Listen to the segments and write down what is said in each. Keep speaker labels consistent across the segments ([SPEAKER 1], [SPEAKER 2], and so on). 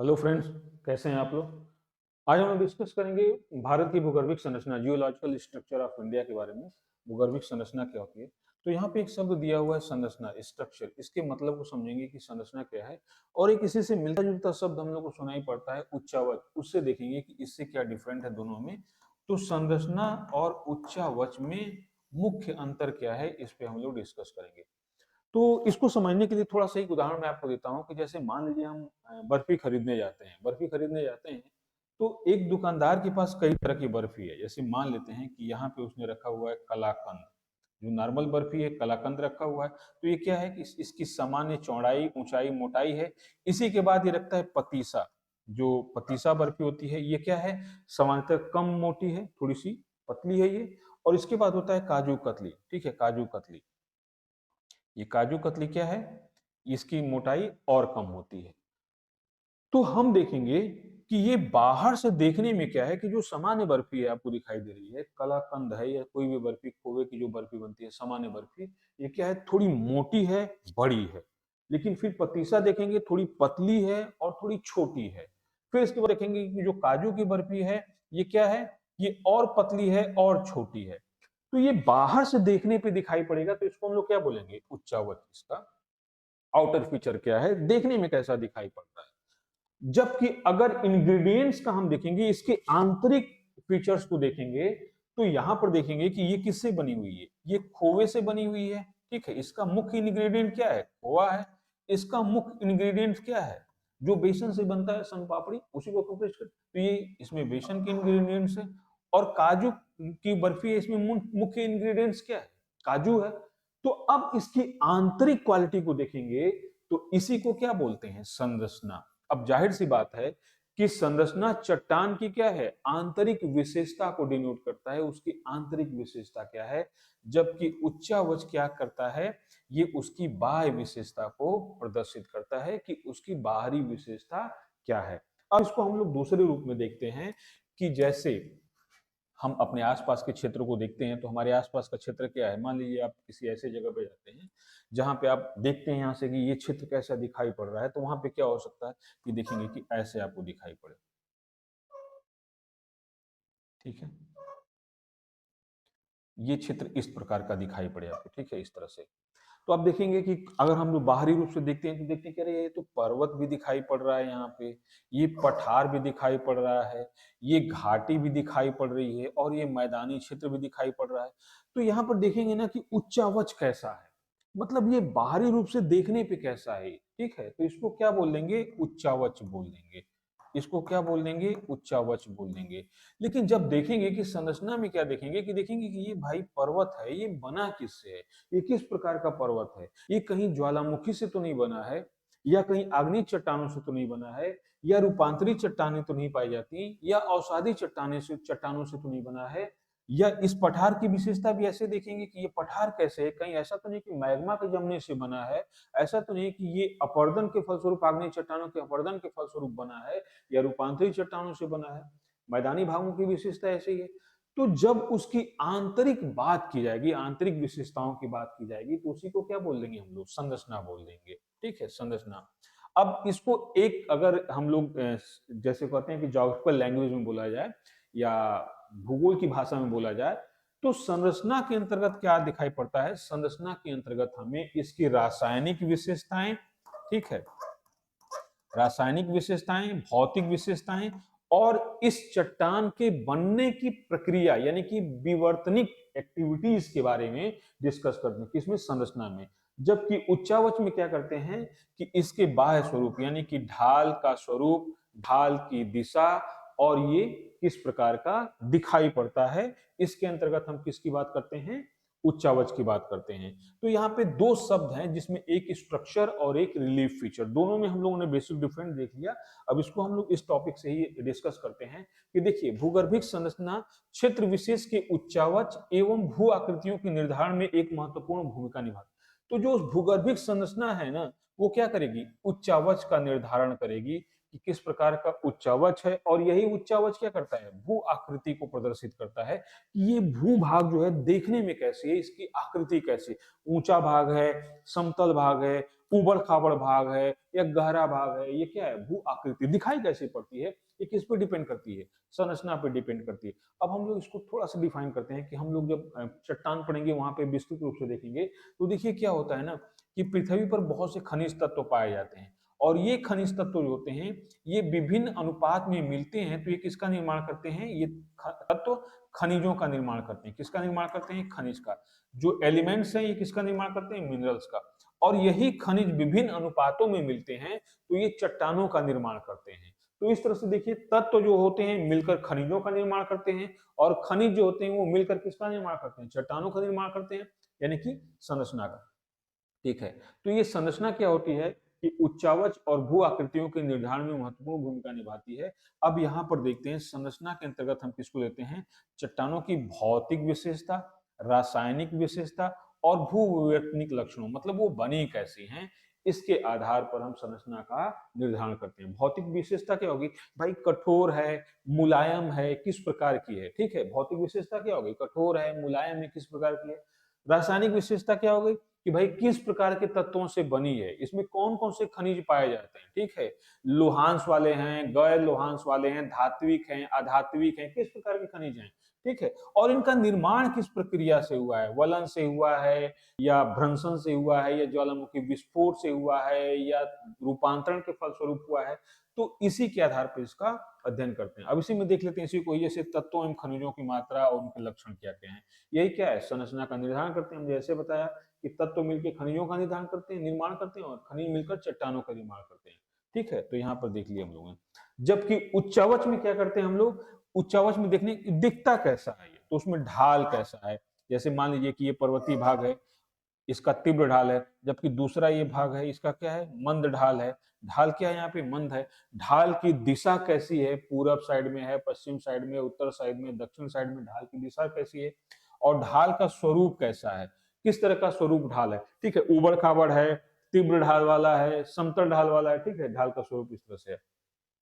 [SPEAKER 1] Hello friends, कैसे हैं आप लोग। आज हम लोग डिस्कस करेंगे भारत की भूगर्भिक संरचना, जियोलॉजिकल स्ट्रक्चर ऑफ इंडिया के बारे में। भूगर्भिक संरचना क्या होती है। तो यहाँ पे एक शब्द दिया हुआ है संरचना, स्ट्रक्चर। इसके मतलब को समझेंगे कि संरचना क्या है। और एक इसी से मिलता जुलता शब्द हम लोग को सुनाई पड़ता है उच्चावच। उससे देखेंगे कि इससे क्या डिफरेंट है दोनों में। तो संरचना और उच्चावच में मुख्य अंतर क्या है, इस पे हम लोग डिस्कस करेंगे। तो इसको समझने के लिए थोड़ा सा एक उदाहरण मैं आपको देता हूँ कि जैसे मान लीजिए हम बर्फी खरीदने जाते हैं। बर्फी खरीदने जाते हैं तो एक दुकानदार के पास कई तरह की बर्फी है। जैसे मान लेते हैं कि यहाँ पे उसने रखा हुआ है कलाकंद। जो नॉर्मल बर्फी है, कलाकंद रखा हुआ है। तो ये क्या है कि इसकी सामान्य चौड़ाई, ऊंचाई, मोटाई है। इसी के बाद ये रखता है पतीसा। जो पतीसा बर्फी होती है ये क्या है, सामान्यतः कम मोटी है, थोड़ी सी पतली है ये। और इसके बाद होता है काजू कतली। ठीक है, काजू कतली। ये काजू कतली क्या है, इसकी मोटाई और कम होती है। तो हम देखेंगे कि ये बाहर से देखने में क्या है कि जो सामान्य बर्फी है आपको दिखाई दे रही है, कलाकंद है या कोई भी बर्फी, खोए की जो बर्फी बनती है सामान्य बर्फी, ये क्या है, थोड़ी मोटी है, बड़ी है। लेकिन फिर पतीसा देखेंगे, थोड़ी पतली है और थोड़ी छोटी है। फिर इसके बाद देखेंगे कि जो काजू की बर्फी है, ये क्या है, ये और पतली है और छोटी है। तो ये बाहर से देखने पे दिखाई पड़ेगा, तो इसको हम लोग क्या बोलेंगे, उच्चावच। इसका आउटर फीचर क्या है, देखने में कैसा दिखाई पड़ता है। जबकि अगर इंग्रेडिएंट्स का हम देखेंगे, इसके आंतरिक फीचर्स को देखेंगे, तो यहां पर देखेंगे कि ये किससे बनी हुई है, ये खोए से बनी हुई है। ठीक है, इसका मुख्य इंग्रेडिएंट क्या है, खोआ है। इसका मुख्य इंग्रेडिएंट क्या है, जो बेसन से बनता है, सन पापड़ी, उसी को कंप्लीट कर। तो ये इसमें बेसन के इंग्रेडिएंट्स है। और काजू की बर्फी है, इसमें मुख्य इंग्रेडिएंट्स क्या है, काजू है। तो अब इसकी आंतरिक क्वालिटी को देखेंगे, तो इसी को क्या बोलते हैं, संरचना। अब जाहिर सी बात है कि संरचना चट्टान की क्या है, आंतरिक विशेषता को डिनोट करता है, उसकी आंतरिक विशेषता क्या है। जबकि उच्चावच क्या करता है, ये उसकी बाह्य विशेषता को प्रदर्शित करता है कि उसकी बाहरी विशेषता क्या है। अब इसको हम लोग दूसरे रूप में देखते हैं कि जैसे हम अपने आसपास के क्षेत्र को देखते हैं, तो हमारे आसपास का क्षेत्र क्या है। मान लीजिए आप किसी ऐसे जगह पे जाते हैं जहां पे आप देखते हैं यहाँ से कि ये क्षेत्र कैसा दिखाई पड़ रहा है, तो वहां पे क्या हो सकता है कि देखेंगे कि ऐसे आपको दिखाई पड़े। ठीक है, ये क्षेत्र इस प्रकार का दिखाई पड़े आपको। ठीक है, इस तरह से। तो आप देखेंगे कि अगर हम लोग बाहरी रूप से देखते हैं तो देखते हैं कि अरे ये तो पर्वत भी दिखाई पड़ रहा है यहाँ पे, ये पठार भी दिखाई पड़ रहा है, ये घाटी भी दिखाई पड़ रही है और ये मैदानी क्षेत्र भी दिखाई पड़ रहा है। तो यहाँ पर देखेंगे ना कि उच्चावच कैसा है, मतलब ये बाहरी रूप से देखने पे कैसा है। ठीक है, तो इसको क्या बोल देंगे, उच्चावच बोल देंगे। इसको क्या बोल देंगे, उच्चावच बोल देंगे। लेकिन जब देखेंगे कि संरचना में क्या देखेंगे, कि देखेंगे कि ये भाई पर्वत है, ये बना किससे है, ये किस प्रकार का पर्वत है, ये कहीं ज्वालामुखी से तो नहीं बना है, या कहीं आग्नेय चट्टानों से तो नहीं बना है, या रूपांतरित चट्टानें तो नहीं पाई जाती, या अवसादी चट्टानों से तो नहीं बना है। या इस पठार की विशेषता भी ऐसे देखेंगे कि ये पठार कैसे है, कहीं ऐसा तो नहीं कि मैग्मा के जमने से बना है, ऐसा तो नहीं कि ये अपरदन के फलस्वरूप, आग्नेय चट्टानों के अपरदन के फलस्वरूप बना है, या रूपांतरित चट्टानों से बना है। मैदानी भागों की विशेषता ऐसे ही है। तो जब उसकी आंतरिक बात की जाएगी, आंतरिक विशेषताओं की बात की जाएगी, तो उसी को क्या बोल देंगे हम लोग, संरचना बोल देंगे। ठीक है, संरचना। अब इसको एक अगर हम लोग जैसे कहते हैं कि ज्योग्राफिकल लैंग्वेज में बोला जाए या भूगोल की भाषा में बोला जाए, तो संरचना के अंतर्गत क्या दिखाई पड़ता है, संरचना के अंतर्गत हमें इसकी रासायनिक विशेषताएं, ठीक है, रासायनिक विशेषताएं, भौतिक विशेषताएं, और इस चट्टान के बनने की प्रक्रिया यानी कि विवर्तनिक एक्टिविटीज के बारे में डिस्कस करते हैं, किसमें, संरचना में। जबकि उच्चावच में क्या करते हैं कि इसके बाह्य स्वरूप यानी कि ढाल का स्वरूप, ढाल की दिशा, और ये किस प्रकार का दिखाई पड़ता है, इसके अंतर्गत हम किसकी बात करते हैं, उच्चावच की बात करते हैं। तो यहाँ पे दो शब्द हैं जिसमें एक स्ट्रक्चर और एक रिलीफ फीचर, दोनों में हम लोगों ने बेसिक डिफरेंस देख लिया। अब इसको हम लोग इस टॉपिक से ही डिस्कस करते हैं कि देखिए, भूगर्भिक संरचना क्षेत्र विशेष के उच्चावच एवं भू आकृतियों के निर्धारण में एक महत्वपूर्ण भूमिका निभाती। तो जो भूगर्भिक संरचना है ना, वो क्या करेगी, उच्चावच का निर्धारण करेगी कि किस प्रकार का उच्चावच है, और यही उच्चावच क्या करता है, भू आकृति को प्रदर्शित करता है कि ये भू भाग जो है देखने में कैसी है, इसकी आकृति कैसी, ऊंचा भाग है, समतल भाग है, ऊबड़ खाबड़ भाग है या गहरा भाग है, ये क्या है, भू आकृति दिखाई कैसे पड़ती है, ये किस पे डिपेंड करती है, संरचना पे डिपेंड करती है। अब हम लोग इसको थोड़ा सा डिफाइन करते हैं कि हम लोग जब चट्टान पढ़ेंगे वहां पे विस्तृत रूप से देखेंगे, तो देखिए क्या होता है ना कि पृथ्वी पर बहुत से खनिज तत्व पाए जाते हैं, और ये खनिज तत्व जो होते हैं ये विभिन्न अनुपात में मिलते हैं, तो ये किसका निर्माण करते हैं, ये तत्व खनिजों का निर्माण करते हैं। किसका निर्माण करते हैं, खनिज का। जो एलिमेंट्स हैं ये किसका निर्माण करते हैं, मिनरल्स का। और यही खनिज विभिन्न अनुपातों में मिलते हैं, तो ये चट्टानों का निर्माण करते हैं। तो इस तरह से देखिए तत्व जो होते हैं मिलकर खनिजों का निर्माण करते हैं, और खनिज जो होते हैं वो मिलकर किसका निर्माण करते हैं, चट्टानों का निर्माण करते हैं, यानी कि संरचना का। ठीक है, तो ये संरचना क्या होती है कि उच्चावच और भू आकृतियों के निर्धारण में महत्वपूर्ण भूमिका निभाती है। अब यहाँ पर देखते हैं संरचना के अंतर्गत हम किसको लेते हैं, चट्टानों की भौतिक विशेषता, रासायनिक विशेषता और भूविवर्तनिक लक्षणों, मतलब वो बनी कैसी हैं, इसके आधार पर हम संरचना का निर्धारण करते हैं। भौतिक विशेषता क्या होगी, भाई कठोर है, मुलायम है, किस प्रकार की है। ठीक है, भौतिक विशेषता क्या होगी, कठोर है, मुलायम है, किस प्रकार की है। रासायनिक विशेषता क्या हो गई कि भाई किस प्रकार के तत्वों से बनी है, इसमें कौन कौन से खनिज पाए जाते हैं। ठीक है, लोहांश वाले हैं, गैर लोहांश वाले हैं, धात्विक हैं, अधात्विक हैं, किस प्रकार के खनिज हैं। ठीक है, और इनका निर्माण किस प्रक्रिया से हुआ है, वलन से हुआ है या भ्रंशन से हुआ है या ज्वालामुखी विस्फोट से हुआ है या रूपांतरण के फलस्वरूप हुआ है। तो इसी के आधार पर इसका अध्ययन करते हैं। अब इसी में देख लेते हैं इसी को, जैसे तत्वों एवं खनिजों की मात्रा और उनके लक्षण क्या क्या हैं। यही क्या है, संरचना का निर्धारण करते हैं। हम जैसे बताया कि तत्व मिलकर खनिजों का निर्धारण करते हैं, निर्माण करते हैं, और खनिज मिलकर चट्टानों का निर्माण करते हैं। ठीक है, तो यहाँ पर देख लिया हम लोगों ने। जबकि उच्चावच में क्या करते हैं हम लोग, उच्चावच में देखने दिखता कैसा है ये, तो उसमें ढाल कैसा है। जैसे मान लीजिए कि ये पर्वतीय भाग है, इसका तीव्र ढाल है, जबकि दूसरा ये भाग है इसका क्या है, मंद ढाल है। ढाल क्या है यहाँ पे, मंद है। ढाल की दिशा कैसी है, पूरब साइड में है, पश्चिम साइड में, उत्तर साइड में, दक्षिण साइड में, ढाल की दिशा कैसी है, और ढाल का स्वरूप कैसा है, किस तरह का स्वरूप ढाल है। ठीक है, उबड़ खाबड़ है, तीव्र ढाल वाला है, समतल ढाल वाला है। ठीक है, ढाल का स्वरूप इस तरह से है।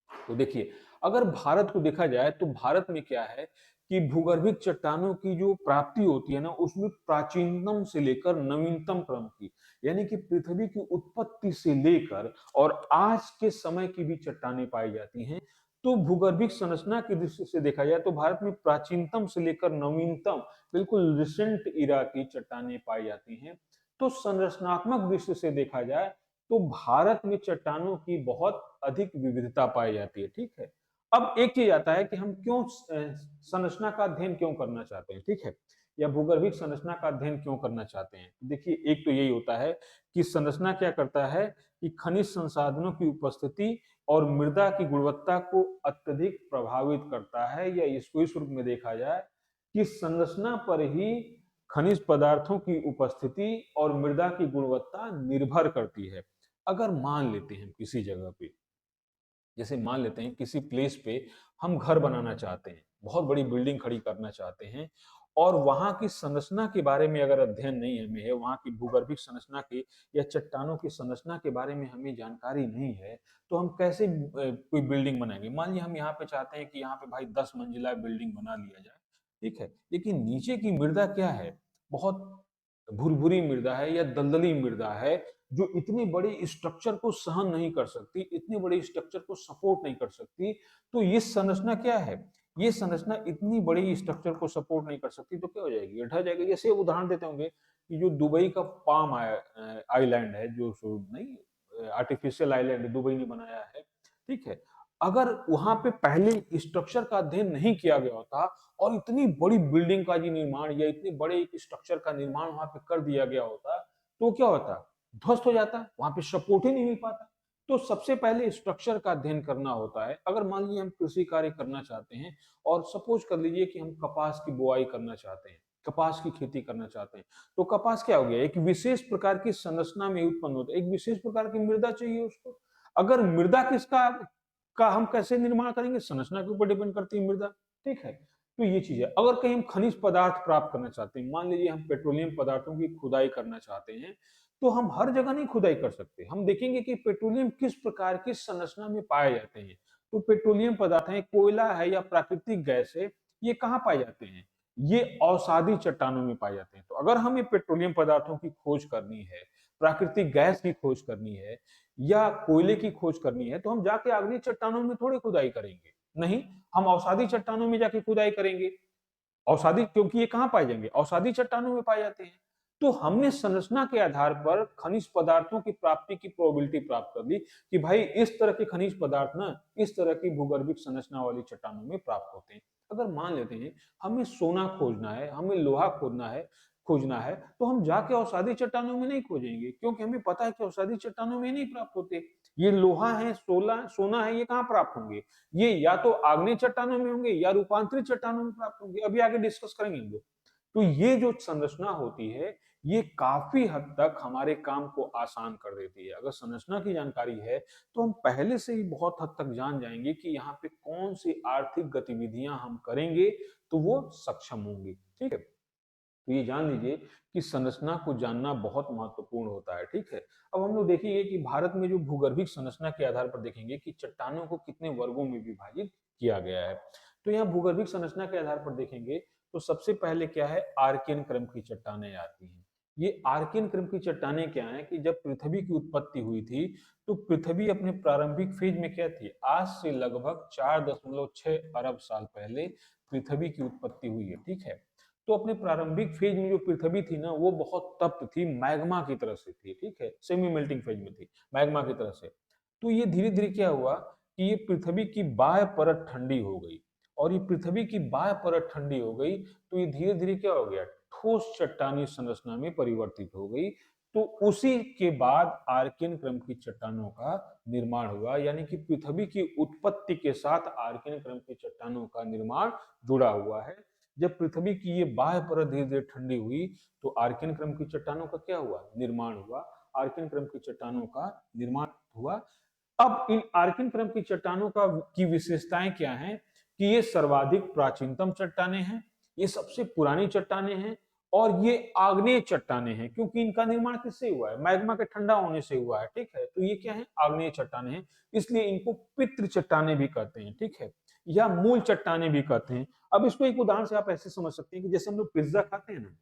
[SPEAKER 1] तो देखिए अगर भारत को देखा जाए तो भारत में क्या है कि भूगर्भिक चट्टानों की जो प्राप्ति होती है ना, उसमें प्राचीनतम से लेकर नवीनतम क्रम की, यानी कि पृथ्वी की उत्पत्ति से लेकर और आज के समय की भी चट्टानें पाई जाती हैं। तो भूगर्भिक संरचना की दृष्टि से देखा जाए तो भारत में प्राचीनतम से लेकर नवीनतम, बिल्कुल रिसेंट इरा की चट्टानें पाई जाती हैं। तो संरचनात्मक दृष्टि से देखा जाए तो भारत में चट्टानों की बहुत अधिक विविधता पाई जाती है। ठीक है, अब एक चीज आता है कि हम क्यों संरचना का अध्ययन क्यों करना चाहते हैं। ठीक है, या भूगर्भिक संरचना का अध्ययन क्यों करना चाहते हैं। देखिए एक तो यही होता है कि संरचना क्या करता है कि खनिज संसाधनों की उपस्थिति और मृदा की गुणवत्ता को अत्यधिक प्रभावित करता है, या इसको इस रूप में देखा जाए कि संरचना पर ही खनिज पदार्थों की उपस्थिति और मृदा की गुणवत्ता निर्भर करती है। अगर मान लेते हैं किसी जगह पे, जैसे मान लेते हैं किसी प्लेस पे हम घर बनाना चाहते हैं, बहुत बड़ी बिल्डिंग खड़ी करना चाहते हैं, और वहां की संरचना के बारे में अगर अध्ययन नहीं हमें है, वहां की भूगर्भिक संरचना की या चट्टानों की संरचना के बारे में हमें जानकारी नहीं है, तो हम कैसे कोई बिल्डिंग बनाएंगे। मान लीजिए हम यहाँ पे चाहते हैं कि यहाँ पे भाई 10 मंजिला बिल्डिंग बना लिया जाए। ठीक है, लेकिन नीचे की मृदा क्या है, बहुत भुरभुरी मृदा है या दलदली मृदा है, जो इतनी बड़ी स्ट्रक्चर को सहन नहीं कर सकती, इतनी बड़ी स्ट्रक्चर को सपोर्ट नहीं कर सकती। तो ये संरचना क्या है, ये संरचना इतनी बड़ी स्ट्रक्चर को सपोर्ट नहीं कर सकती, तो क्या हो जाएगी, ये ढह जाएगी। जैसे उदाहरण देते होंगे कि जो दुबई का पाम आइलैंड है, जो नहीं आर्टिफिशियल आइलैंड दुबई ने बनाया है। ठीक है, अगर वहां पे पहले स्ट्रक्चर का अध्ययन नहीं किया गया होता और इतनी बड़ी बिल्डिंग का जी निर्माण या इतने बड़े एक स्ट्रक्चर का निर्माण वहां पे कर दिया गया होता, तो क्या होता, ध्वस्त हो जाता, वहां पे सपोर्ट ही नहीं मिल पाता। तो सबसे पहले स्ट्रक्चर का अध्ययन करना होता है। अगर मान लीजिए हम कृषि कार्य करना चाहते हैं और सपोज कर लीजिए कि हम कपास की बुआई करना चाहते हैं, कपास की खेती करना चाहते हैं, तो कपास क्या हो गया, एक विशेष प्रकार की संरचना में उत्पन्न होता है, एक विशेष प्रकार की मृदा चाहिए उसको। अगर मृदा किसका का हम कैसे निर्माण करेंगे, संरचना के ऊपर डिपेंड करती है मृदा। ठीक है, तो ये चीज है। अगर कहीं हम खनिज पदार्थ प्राप्त करना चाहते हैं, मान लीजिए हम पेट्रोलियम पदार्थों की खुदाई करना चाहते हैं, तो हम हर जगह नहीं खुदाई कर सकते। हम देखेंगे कि पेट्रोलियम किस प्रकार की संरचना में पाए जाते हैं। तो पेट्रोलियम पदार्थ है, कोयला है या प्राकृतिक गैस है, ये कहाँ पाए जाते हैं, ये अवसादी चट्टानों में पाए जाते हैं। तो अगर हमें पेट्रोलियम पदार्थों की खोज करनी है, प्राकृतिक गैस की खोज करनी है या कोयले की खोज करनी है, तो हम जाके आग्नेय चट्टानों में थोड़ी खुदाई करेंगे। नहीं, हम अवसादी चट्टानों में जाके खुदाई करेंगे। अवसादी, क्योंकि ये कहाँ पाए जाएंगे? अवसादी चट्टानों में पाए जाते हैं। तो हमने संरचना के आधार पर खनिज पदार्थों की प्राप्ति की प्रोबेबिलिटी प्राप्त कर ली कि भाई इस तरह के खनिज पदार्थ ना इस तरह की भूगर्भिक संरचना वाली चट्टानों में प्राप्त होते हैं। अगर मान लेते हैं हमें सोना खोजना है, हमें लोहा खोजना है, तो हम जाके अवसादी चट्टानों में नहीं खोजेंगे, क्योंकि हमें पता है कि अवसादी चट्टानों में नहीं प्राप्त होते। ये लोहा है, सोना है, ये कहाँ प्राप्त होंगे? ये या तो आग्नेय चट्टानों में होंगे या रूपांतरित चट्टानों में प्राप्त होंगे। अभी आगे डिस्कस करेंगे हम लोग। तो ये जो संरचना होती है, ये काफी हद तक हमारे काम को आसान कर देती है। अगर संरचना की जानकारी है, तो हम पहले से ही बहुत हद तक जान जाएंगे कि यहाँ पे कौन सी आर्थिक गतिविधियां हम करेंगे तो वो सक्षम होंगी। ठीक है, तो ये जान लीजिए कि संरचना को जानना बहुत महत्वपूर्ण होता है। ठीक है, अब हम लोग देखेंगे कि भारत में जो भूगर्भिक संरचना के आधार पर देखेंगे कि चट्टानों को कितने वर्गों में विभाजित किया गया है। तो यहाँ भूगर्भिक संरचना के आधार पर देखेंगे तो सबसे पहले क्या है, आर्कियन क्रम की चट्टानें आती हैं। ये आर्कियन क्रम की चट्टानें क्या है कि जब पृथ्वी की उत्पत्ति हुई थी, तो पृथ्वी अपने प्रारंभिक फेज में क्या थी, आज से लगभग 4.6 अरब साल पहले पृथ्वी की उत्पत्ति हुई है। ठीक है, तो अपने प्रारंभिक फेज में जो पृथ्वी थी ना, वो बहुत तप्त थी, मैग्मा की तरह से थी। ठीक है, सेमी मेल्टिंग फेज में थी, मैग्मा की तरह से। तो ये धीरे धीरे क्या हुआ कि ये पृथ्वी की बाह्य परत ठंडी हो गई, और ये पृथ्वी की बाह्य परत ठंडी हो गई तो ये धीरे धीरे क्या हो गया, ठोस चट्टानी संरचना में परिवर्तित हो गई। तो उसी के बाद आर्कियन क्रम की चट्टानों का निर्माण हुआ, यानी कि पृथ्वी की उत्पत्ति के साथ आर्कियन क्रम की चट्टानों का निर्माण जुड़ा हुआ है। जब पृथ्वी की ये बाह्य परत धीरे धीरे ठंडी हुई, तो आर्कियन क्रम की चट्टानों का क्या हुआ, निर्माण हुआ। आर्कियन क्रम की चट्टानों का निर्माण हुआ। अब इन आर्कियन क्रम की चट्टानों की विशेषताएं क्या हैं कि ये सर्वाधिक प्राचीनतम चट्टानें हैं, ये सबसे पुरानी चट्टानें हैं, और ये आग्नेय चट्टानें हैं, क्योंकि इनका निर्माण किससे हुआ है, मैग्मा के ठंडा होने से हुआ है। ठीक है, तो ये क्या है, आग्नेय चट्टानें हैं, इसलिए इनको पितृ चट्टानें भी कहते हैं। ठीक है, या मूल चट्टानें भी कहते हैं। अब इसको एक उदाहरण से आप ऐसे समझ सकते हैं कि जैसे हम लोग पिज्जा खाते हैं ना,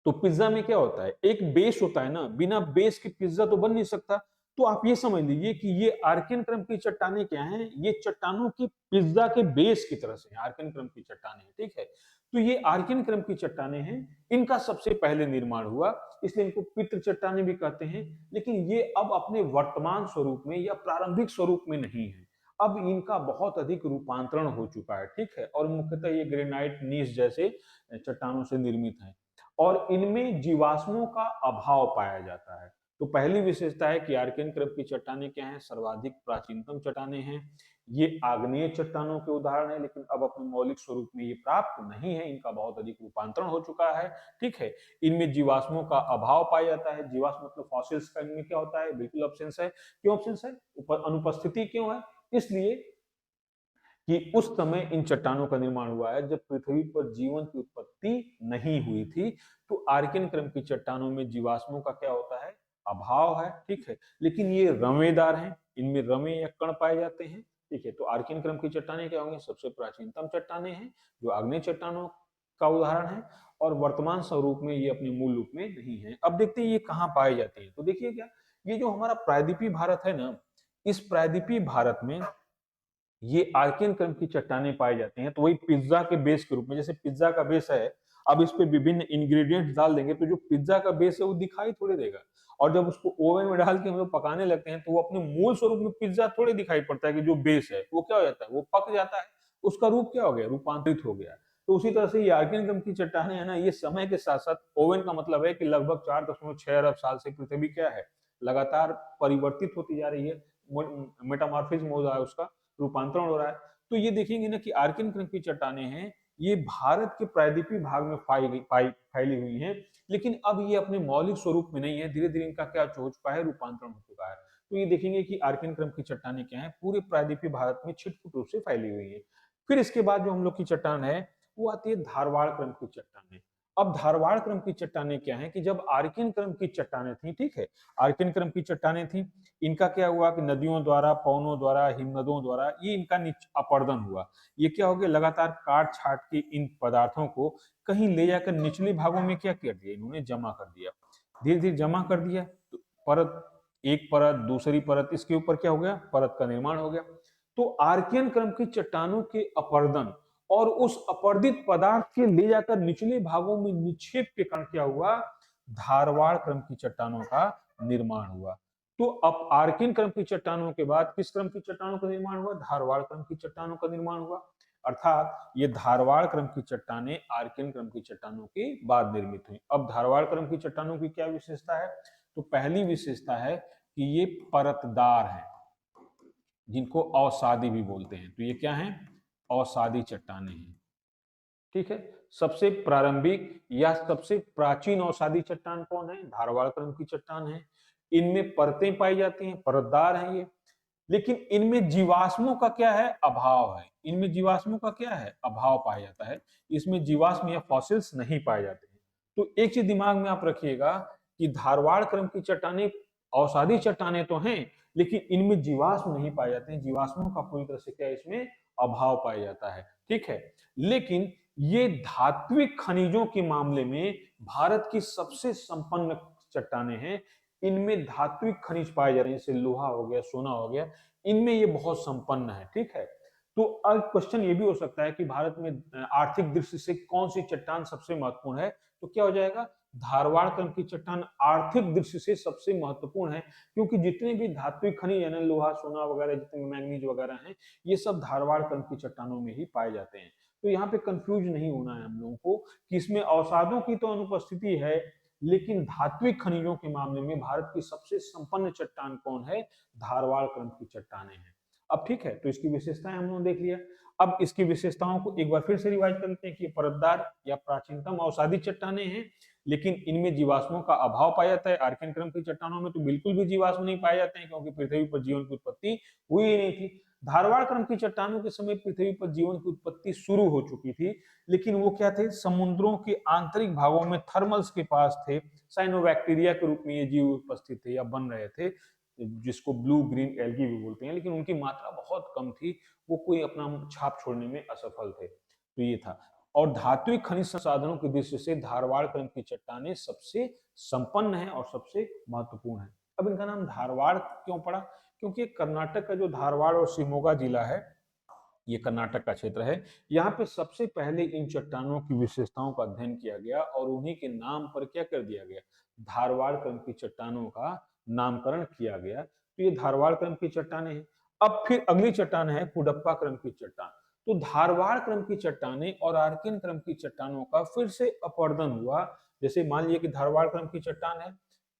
[SPEAKER 1] तो पिज्जा में क्या होता है, एक बेस होता है ना, बिना बेस के पिज्जा तो बन नहीं सकता। तो आप ये समझ लीजिए कि ये आर्कियन क्रम की चट्टानें क्या हैं, ये चट्टानों की पिज्जा के बेस की तरह से आर्कियन क्रम की चट्टानें। ठीक है, तो ये आर्कियन क्रम की चट्टानें हैं, इनका सबसे पहले निर्माण हुआ, इसलिए इनको पितृ चट्टानें भी कहते हैं। लेकिन ये अब अपने वर्तमान स्वरूप में या प्रारंभिक स्वरूप में नहीं है, अब इनका बहुत अधिक रूपांतरण हो चुका है। ठीक है, और मुख्यतः ये ग्रेनाइट, नीस जैसे चट्टानों से निर्मित है, और इनमें जीवाश्मों का अभाव पाया जाता है। तो पहली विशेषता है कि आर्कियन क्रम की चट्टानें क्या हैं, सर्वाधिक प्राचीनतम चट्टानें हैं। ये आग्नेय चट्टानों के उदाहरण है, लेकिन अब अपने मौलिक स्वरूप में ये प्राप्त नहीं है, इनका बहुत अधिक रूपांतरण हो चुका है। ठीक है, इनमें जीवाश्मों का अभाव पाया जाता है। जीवाश्म मतलब फॉसिल्स का इनमें क्या होता है, बिल्कुल अब्सेंस है। क्यों अब्सेंस है, अनुपस्थिति क्यों है, इसलिए कि उस समय इन चट्टानों का निर्माण हुआ है जब पृथ्वी पर जीवन की उत्पत्ति नहीं हुई थी। तो आर्कियन क्रम की चट्टानों में जीवाश्मों का क्या होता है, अभाव है। ठीक है, लेकिन ये रवेदार हैं, इनमें रवे या कण पाए जाते हैं। ठीक है, तो आर्कियन क्रम की चट्टानें क्या होंगी, सबसे प्राचीनतम चट्टानें हैं जो आग्नेय चट्टानों का उदाहरण है, और वर्तमान स्वरूप में ये अपने मूल रूप में नहीं है। अब देखते हैं ये कहाँ पाए जाते हैं। तो देखिए क्या, ये जो हमारा प्रायद्वीपीय भारत है ना, इस प्रायद्वीपीय भारत में ये आर्कियन क्रम की चट्टानें पाई जाती हैं। तो वही पिज्जा के बेस के रूप में, जैसे पिज्जा का बेस है, अब इस पे विभिन्न इंग्रेडिएंट्स डाल देंगे तो जो पिज्जा का बेस है वो दिखाई थोड़ी देगा, और जब उसको ओवन में डाल के हम लोग पकाने लगते हैं तो वो अपने मूल स्वरूप में पिज्जा थोड़ी दिखाई पड़ता है, कि जो बेस है वो क्या हो जाता है, वो पक जाता है, उसका रूप क्या हो गया, रूपांतरित हो गया। तो उसी तरह से ये आर्कियन क्रम की चट्टानें है ना, ये समय के साथ साथ, ओवन का मतलब है कि लगभग 4.6 अरब साल से पृथ्वी क्या है, लगातार परिवर्तित होती जा रही है, मेटामॉर्फिज्म हो रहा है, उसका रूपांतरण हो रहा है। तो ये देखेंगे ना कि आर्कियन क्रम की चट्टानें हैं, ये भारत के प्रायद्वीपीय भाग में फैली हुई हैं, लेकिन अब ये अपने मौलिक स्वरूप में नहीं है, धीरे धीरे इनका क्या हो चुका है, रूपांतरण हो चुका है। तो ये देखेंगे कि आर्कियन क्रम की चट्टानें क्या है, पूरे प्रायद्वीपीय भारत में छिटपुट रूप से फैली हुई है। फिर इसके बाद जो हम लोग की चट्टान है, वो आती है धारवाड़ क्रम की चट्टानें। अब धारवाड़ क्रम की चट्टानें क्या है कि जब आर्कियन क्रम की चट्टानें थी, ठीक है, आर्कियन क्रम की चट्टानें थी, इनका क्या हुआ कि नदियों द्वारा, पवनों द्वारा, हिमनदों द्वारा ये इनका अपर्दन हुआ। ये क्या हो गया, लगातार काट छाट के इन पदार्थों को कहीं ले जाकर निचले भागों में क्या कर दिया, इन्होंने जमा कर दिया। धीरे धीरे जमा कर दिया, परत, एक परत, दूसरी परत, इसके ऊपर क्या हो गया, परत का निर्माण हो गया। तो आर्कियन क्रम की चट्टानों के अपर्दन और उस अपर्दित पदार्थ के ले जाकर निचले भागों में निक्षेप के कारण क्या हुआ, धारवाड़ क्रम की चट्टानों का निर्माण हुआ। तो अब आर्कियन क्रम की चट्टानों के बाद किस क्रम की चट्टानों का निर्माण हुआ, धारवाड़ क्रम की चट्टानों का निर्माण हुआ। अर्थात ये धारवाड़ क्रम की चट्टानें आर्कियन क्रम की चट्टानों के बाद निर्मित हुई। अब धारवाड़ क्रम की चट्टानों की क्या विशेषता है, तो पहली विशेषता है कि ये परतदार है, जिनको अवसादी भी बोलते हैं। तो ये क्या है, अवसादी चट्टानें हैं। ठीक है, सबसे प्रारंभिक या सबसे प्राचीन अवसादी चट्टान कौन है, धारवाड़ क्रम की चट्टान है। इनमें परतें पाई जाती हैं, परतदार हैं ये, लेकिन इनमें जीवाश्मों का क्या है, अभाव है। इनमें जीवाश्मों का क्या है, अभाव पाया जाता है। इसमें जीवाश्म या फॉसिल्स नहीं पाए जाते हैं। तो एक चीज दिमाग में आप रखिएगा कि धारवाड़ क्रम की चट्टानें अवसादी चट्टानें तो हैं, लेकिन इनमें जीवाश्म नहीं पाए जाते हैं। जीवाश्मों का पूरी तरह से क्या इसमें अभाव पाया जाता है। ठीक है, लेकिन ये धात्विक खनिजों के मामले में भारत की सबसे संपन्न चट्टानें हैं। इनमें धात्विक खनिज पाए जा रहे हैं, जैसे लोहा हो गया, सोना हो गया, इनमें ये बहुत संपन्न है। ठीक है, तो अब क्वेश्चन ये भी हो सकता है कि भारत में आर्थिक दृष्टि से कौन सी चट्टान सबसे महत्वपूर्ण है, तो क्या हो जाएगा, धारवाड़ क्रम की चट्टान आर्थिक दृष्टि से सबसे महत्वपूर्ण है, क्योंकि जितने भी धात्विक खनिज यानी लोहा, सोना वगैरह, जितने मैंगनीज वगैरह हैं, ये सब धारवाड़ क्रम की चट्टानों में ही पाए जाते हैं। तो यहाँ पे कंफ्यूज नहीं होना है हम लोगों को कि इसमें अवसादों की तो अनुपस्थिति है, लेकिन धात्विक खनिजों के मामले में भारत की सबसे संपन्न चट्टान कौन है, धारवाड़ क्रम की चट्टानें हैं। अब ठीक है, तो इसकी विशेषताएं हम लोगों ने देख लिया। अब इसकी विशेषताओं को एक बार फिर से रिवाइज कर लेते हैं कि परतदार या प्राचीनतम अवसादी चट्टानें हैं, लेकिन इनमें जीवाश्मों का अभाव पाया जाता है। आर्कियन क्रम की चट्टानों में तो बिल्कुल भी जीवाश्म नहीं पाए जाते हैं, क्योंकि पृथ्वी पर जीवन की उत्पत्ति हुई ही नहीं थी। धारवाड़ क्रम की चट्टानों के समय पृथ्वी पर जीवन की उत्पत्ति शुरू हो चुकी थी, लेकिन वो क्या थे, समुद्रों के आंतरिक भागों में थर्मल्स के पास थे। साइनोबैक्टीरिया के रूप में ये जीव उपस्थित थे या बन रहे थे, जिसको ब्लू ग्रीन एल्गी भी बोलते हैं, लेकिन उनकी मात्रा बहुत कम थी, वो कोई अपना छाप छोड़ने में असफल थे। तो ये था। और धात्विक खनिज संसाधनों की दृष्टि से धारवाड़ क्रम की चट्टानें सबसे संपन्न है और सबसे महत्वपूर्ण है। अब इनका नाम धारवाड़ क्यों पड़ा, क्योंकि कर्नाटक का जो धारवाड़ और शिवमोगा जिला है, ये कर्नाटक का क्षेत्र है। यहाँ पे सबसे पहले इन चट्टानों की विशेषताओं का अध्ययन किया गया और उन्हीं के नाम पर क्या कर दिया गया, धारवाड़ क्रम की चट्टानों का नामकरण किया गया। तो ये धारवाड़ क्रम की चट्टानें हैं। अब फिर अगली चट्टान है कुडप्पा क्रम की चट्टान। तो धारवाड़ क्रम की चट्टानें और आर्कियन क्रम की चट्टानों का फिर से अपर्दन हुआ। जैसे मान लीजिए कि धारवाड़ क्रम की चट्टान है,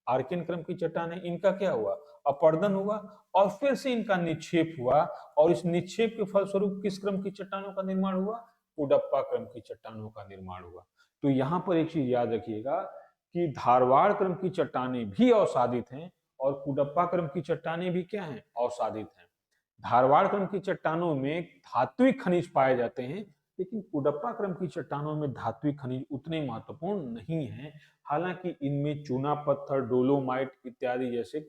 [SPEAKER 1] आर्कियन क्रम की चट्टान है, इनका क्या हुआ, अपर्दन हुआ और फिर से इनका निक्षेप हुआ, और इस निक्षेप के फलस्वरूप किस क्रम की चट्टानों का निर्माण हुआ, कुडप्पा क्रम की चट्टानों का निर्माण हुआ। तो यहाँ पर एक चीज याद रखिएगा कि धारवाड़ क्रम की चट्टानें भी अवसादित हैं और कुडप्पा क्रम की चट्टानें भी क्या हैं, अवसादित हैं। धारवाड़ क्रम की चट्टानों में धात्विक खनिज पाए जाते हैं, लेकिन कुडप्पा क्रम की चट्टानों में धात्विक खनिज उतने महत्वपूर्ण नहीं हैं। हालांकि इनमें चूना पत्थर, डोलोमाइट इत्यादि जैसे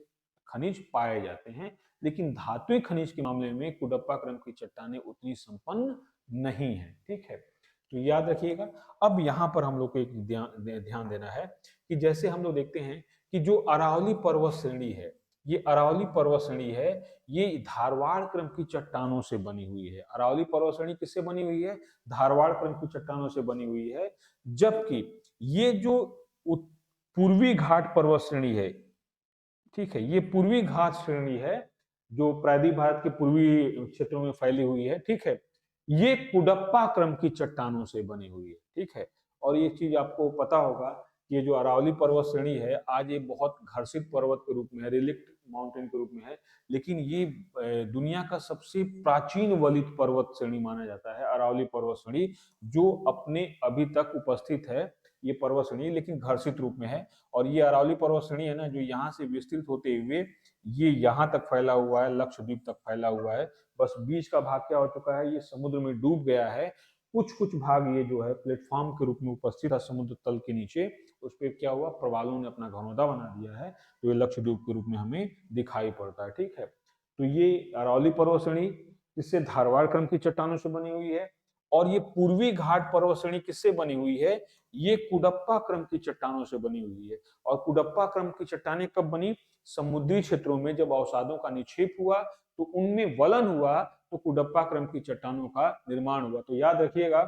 [SPEAKER 1] खनिज पाए जाते हैं, लेकिन धात्विक खनिज के मामले में कुडप्पा क्रम की चट्टानें उतनी संपन्न नहीं है। ठीक है, तो याद रखिएगा। अब यहाँ पर हम लोग को एक ध्यान देना है कि जैसे हम लोग देखते हैं कि जो अरावली पर्वत श्रेणी है, ये अरावली पर्वत श्रेणी है, ये धारवाड़ क्रम की चट्टानों से बनी हुई है। अरावली पर्वत श्रेणी किससे बनी हुई है, धारवाड़ क्रम की चट्टानों से बनी हुई है। जबकि ये जो पूर्वी घाट पर्वत श्रेणी है, ठीक है, ये पूर्वी घाट श्रेणी है जो प्रायद्वीप भारत के पूर्वी क्षेत्रों में फैली हुई है। ठीक है, ये कुडप्पा क्रम की चट्टानों से बनी हुई है। ठीक है, और ये चीज आपको पता होगा कि ये जो अरावली पर्वत श्रेणी है, आज ये बहुत घर्षित पर्वत के रूप में है, रिलिक्ट माउंटेन के रूप में है, लेकिन ये दुनिया का सबसे प्राचीन वलित पर्वत श्रेणी माना जाता है, अरावली पर्वत श्रेणी, जो अपने अभी तक उपस्थित है ये पर्वत श्रेणी, लेकिन घर्षित रूप में है। और ये अरावली पर्वत श्रेणी है ना, जो यहाँ से विस्तृत होते हुए ये यहाँ तक फैला हुआ है, लक्षद्वीप तक फैला हुआ है। बस बीच का भाग क्या हो चुका है, ये समुद्र में डूब गया है। कुछ कुछ भाग ये जो है प्लेटफॉर्म के रूप में उपस्थित है समुद्र तल के नीचे, उस पर क्या हुआ, प्रवालों ने अपना घनौदा बना दिया है, तो ये लक्षद्वीप के रूप में हमें दिखाई पड़ता है। ठीक है, तो ये अरावली पर्वत श्रेणी इससे धारवाड़ क्रम की चट्टानों से बनी हुई है, और ये पूर्वी घाट पर्वत श्रेणी किससे बनी हुई है? ये कुडप्पा क्रम की चट्टानों से बनी हुई है। और कुडप्पा क्रम की चट्टानें कब बनी? समुद्री क्षेत्रों में जब अवसादों का निक्षेप हुआ तो उनमें वलन हुआ, तो कुडप्पा क्रम की चट्टानों का निर्माण हुआ। तो याद रखिएगा,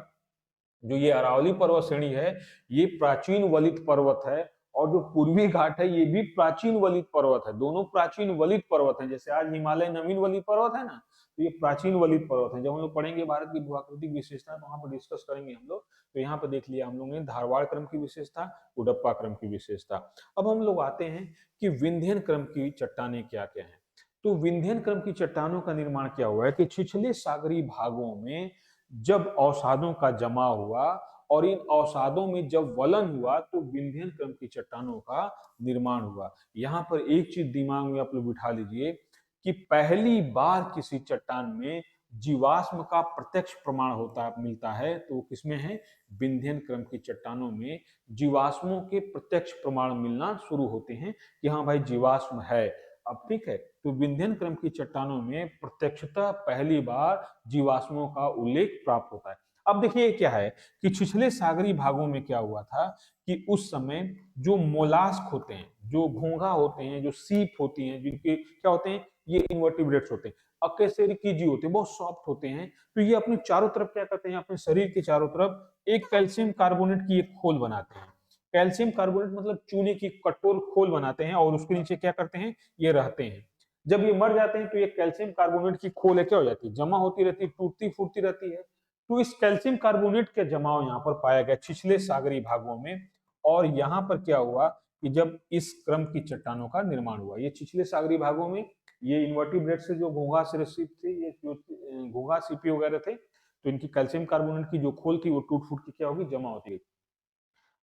[SPEAKER 1] जो ये अरावली पर्वत श्रेणी है, ये प्राचीन वलित पर्वत है, और जो पूर्वी घाट है ये भी प्राचीन वलित पर्वत है। दोनों प्राचीन वलित पर्वत हैं। जैसे आज हिमालय नवीन वलित पर्वत है ना, तो ये प्राचीन वलित पर्वत है। जब हम लोग पढ़ेंगे भारत की भूआकृतिक विशेषता, तो वहां पर डिस्कस करेंगे हम लोग। तो यहाँ पर देख लिया हम लोग ने धारवाड़ क्रम की विशेषता, कुडप्पा क्रम की विशेषता। अब हम लोग आते हैं कि विंध्यन क्रम की चट्टानें क्या क्या है। तो विंध्यन क्रम की चट्टानों का निर्माण क्या हुआ है कि छिछले सागरी भागों में जब अवसादों का जमा हुआ और इन अवसादों में जब वलन हुआ, तो विंध्यन क्रम की चट्टानों का निर्माण हुआ। यहाँ पर एक चीज दिमाग में आप लोग बिठा लीजिए कि पहली बार किसी चट्टान में जीवाश्म का प्रत्यक्ष प्रमाण मिलता है, तो किसमें है? विंध्यन क्रम की चट्टानों में जीवाश्मों के प्रत्यक्ष प्रमाण मिलना शुरू होते हैं कि हाँ भाई जीवाश्म है। अब ठीक है, तो विंध्यन क्रम की चट्टानों में प्रत्यक्षतः पहली बार जीवाश्मों का उल्लेख प्राप्त होता है। अब देखिए क्या है कि छिछले सागरी भागों में क्या हुआ था कि उस समय जो मोलास्क होते हैं, जो घोंघा होते हैं, जो सीप होती हैं, जिनके क्या होते हैं, ये इन्वर्टिब्रेट्स होते हैं, अकशेरुकीजी होते हैं, बहुत सॉफ्ट होते हैं। तो ये अपने चारों तरफ क्या करते हैं? अपने शरीर के चारों तरफ एक कैल्शियम कार्बोनेट की एक खोल बनाते हैं। कैल्शियम कार्बोनेट मतलब चूने की कठोर खोल बनाते हैं, और उसके नीचे क्या करते हैं? ये रहते हैं। जब ये मर जाते हैं तो ये कैल्शियम कार्बोनेट की खोल है क्या हो जाती है? जमा होती रहती है, टूटती फूटती रहती है। तो इस कैल्शियम कार्बोनेट के जमाव यहाँ पर पाया गया छिछले सागरी भागों में। और यहाँ पर क्या हुआ कि जब इस क्रम की चट्टानों का निर्माण हुआ, ये छिछले सागरी भागों में ये इन्वर्टिब्रेट से जो घोंघा सरीसृप थे, ये जो घोंघा सीपी वगैरह थे, तो इनकी कैल्शियम कार्बोनेट की जो खोल थी वो टूट फूट के क्या होगी? जमा होती गई।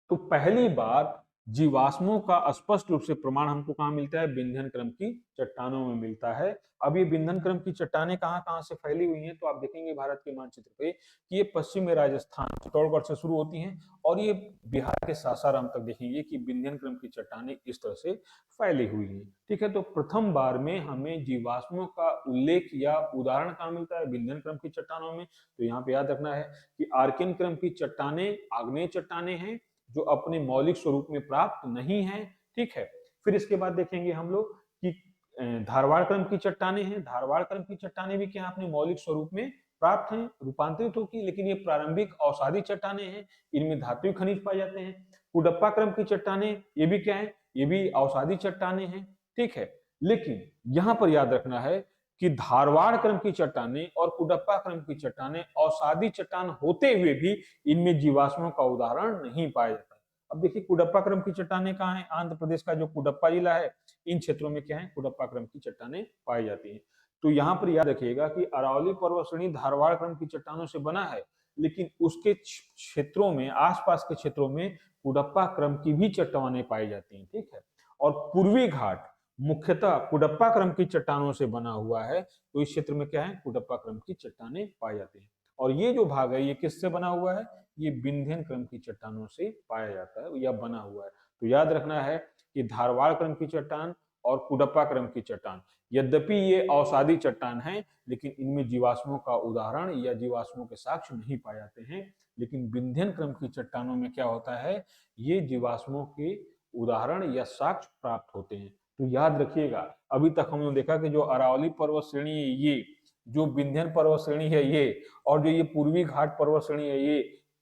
[SPEAKER 1] तो पहली बार जीवाश्मों का स्पष्ट रूप से प्रमाण हमको कहाँ मिलता है? विंध्यन क्रम की चट्टानों में मिलता है। अब ये विंध्यन क्रम की चट्टानें कहाँ कहाँ से फैली हुई हैं, तो आप देखेंगे भारत के मानचित्र पे कि ये पश्चिम में राजस्थान चित्तौड़गढ़ से शुरू होती हैं, और ये बिहार के सासाराम तक देखेंगे कि विंध्यन क्रम की चट्टानें इस तरह से फैली हुई हैं। ठीक है, तो प्रथम बार में हमें जीवाश्मों का उल्लेख या उदाहरण कहाँ मिलता है? विंध्यन क्रम की चट्टानों में। तो यहाँ पे याद रखना है कि आर्कियन क्रम की चट्टानें आग्नेय चट्टानें हैं, जो अपने मौलिक स्वरूप में प्राप्त नहीं है। ठीक है, फिर इसके बाद देखेंगे हम लोग कि धारवाड़ क्रम की चट्टानें हैं। धारवाड़ क्रम की चट्टानें भी क्या अपने मौलिक स्वरूप में प्राप्त हैं, रूपांतरित होगी, लेकिन ये प्रारंभिक अवसादी चट्टानें हैं, इनमें धातुई खनिज पाए जाते हैं। कुडप्पा क्रम की चट्टानें ये भी क्या है? ये भी अवसादी चट्टानें हैं। ठीक है, लेकिन यहां पर याद रखना है कि धारवाड़ क्रम की चट्टानें और कुडप्पा क्रम की चट्टानें अवसादी चट्टान होते हुए भी इनमें जीवाश्मों का उदाहरण नहीं पाया जाता। अब देखिए कुडप्पा क्रम की चट्टानें कहाँ हैं? आंध्र प्रदेश का जो कुडप्पा जिला है, इन क्षेत्रों में क्या है? कुडप्पा क्रम की चट्टानें पाई जाती हैं। तो यहाँ पर याद रखिएगा कि अरावली पर्वत श्रेणी धारवाड़ क्रम की चट्टानों से बना है, लेकिन उसके क्षेत्रों में, आसपास के क्षेत्रों में कुडप्पा क्रम की भी चट्टानें पाई जाती हैं। ठीक है, और पूर्वी घाट मुख्यतः कुडप्पा क्रम की चट्टानों से बना हुआ है, तो इस क्षेत्र में क्या है? कुडप्पा क्रम की चट्टानें पाई जाती हैं। और ये जो भाग है ये किससे बना हुआ है? ये विंध्यन क्रम की चट्टानों से पाया जाता है या बना हुआ है। तो याद रखना है कि धारवाड़ क्रम की चट्टान और कुडप्पा क्रम की चट्टान, यद्यपि ये अवसादी चट्टान है, लेकिन इनमें जीवाश्मों का उदाहरण या जीवाश्मों के साक्ष्य नहीं पाए जाते हैं। लेकिन विंध्यन क्रम की चट्टानों में क्या होता है? ये जीवाश्मों के उदाहरण या साक्ष्य प्राप्त होते हैं। तो याद रखिएगा, अभी तक हमने देखा कि जो अरावली पर्वत श्रेणी है ये, जो विंध्यन पर्वत श्रेणी है ये, और जो ये पूर्वी घाट पर्वत श्रेणी है ये,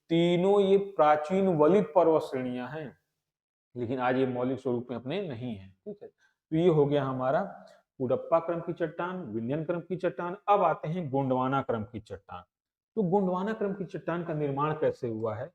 [SPEAKER 1] तीनों ये प्राचीन वलित पर्वत श्रेणियां हैं, लेकिन आज ये मौलिक स्वरूप में अपने नहीं है। ठीक है, तो ये हो गया हमारा कुडप्पा क्रम की चट्टान, विंध्यन क्रम की चट्टान। अब आते हैं गोंडवाना क्रम की चट्टान। तो गोंडवाना क्रम की चट्टान का निर्माण कैसे हुआ है,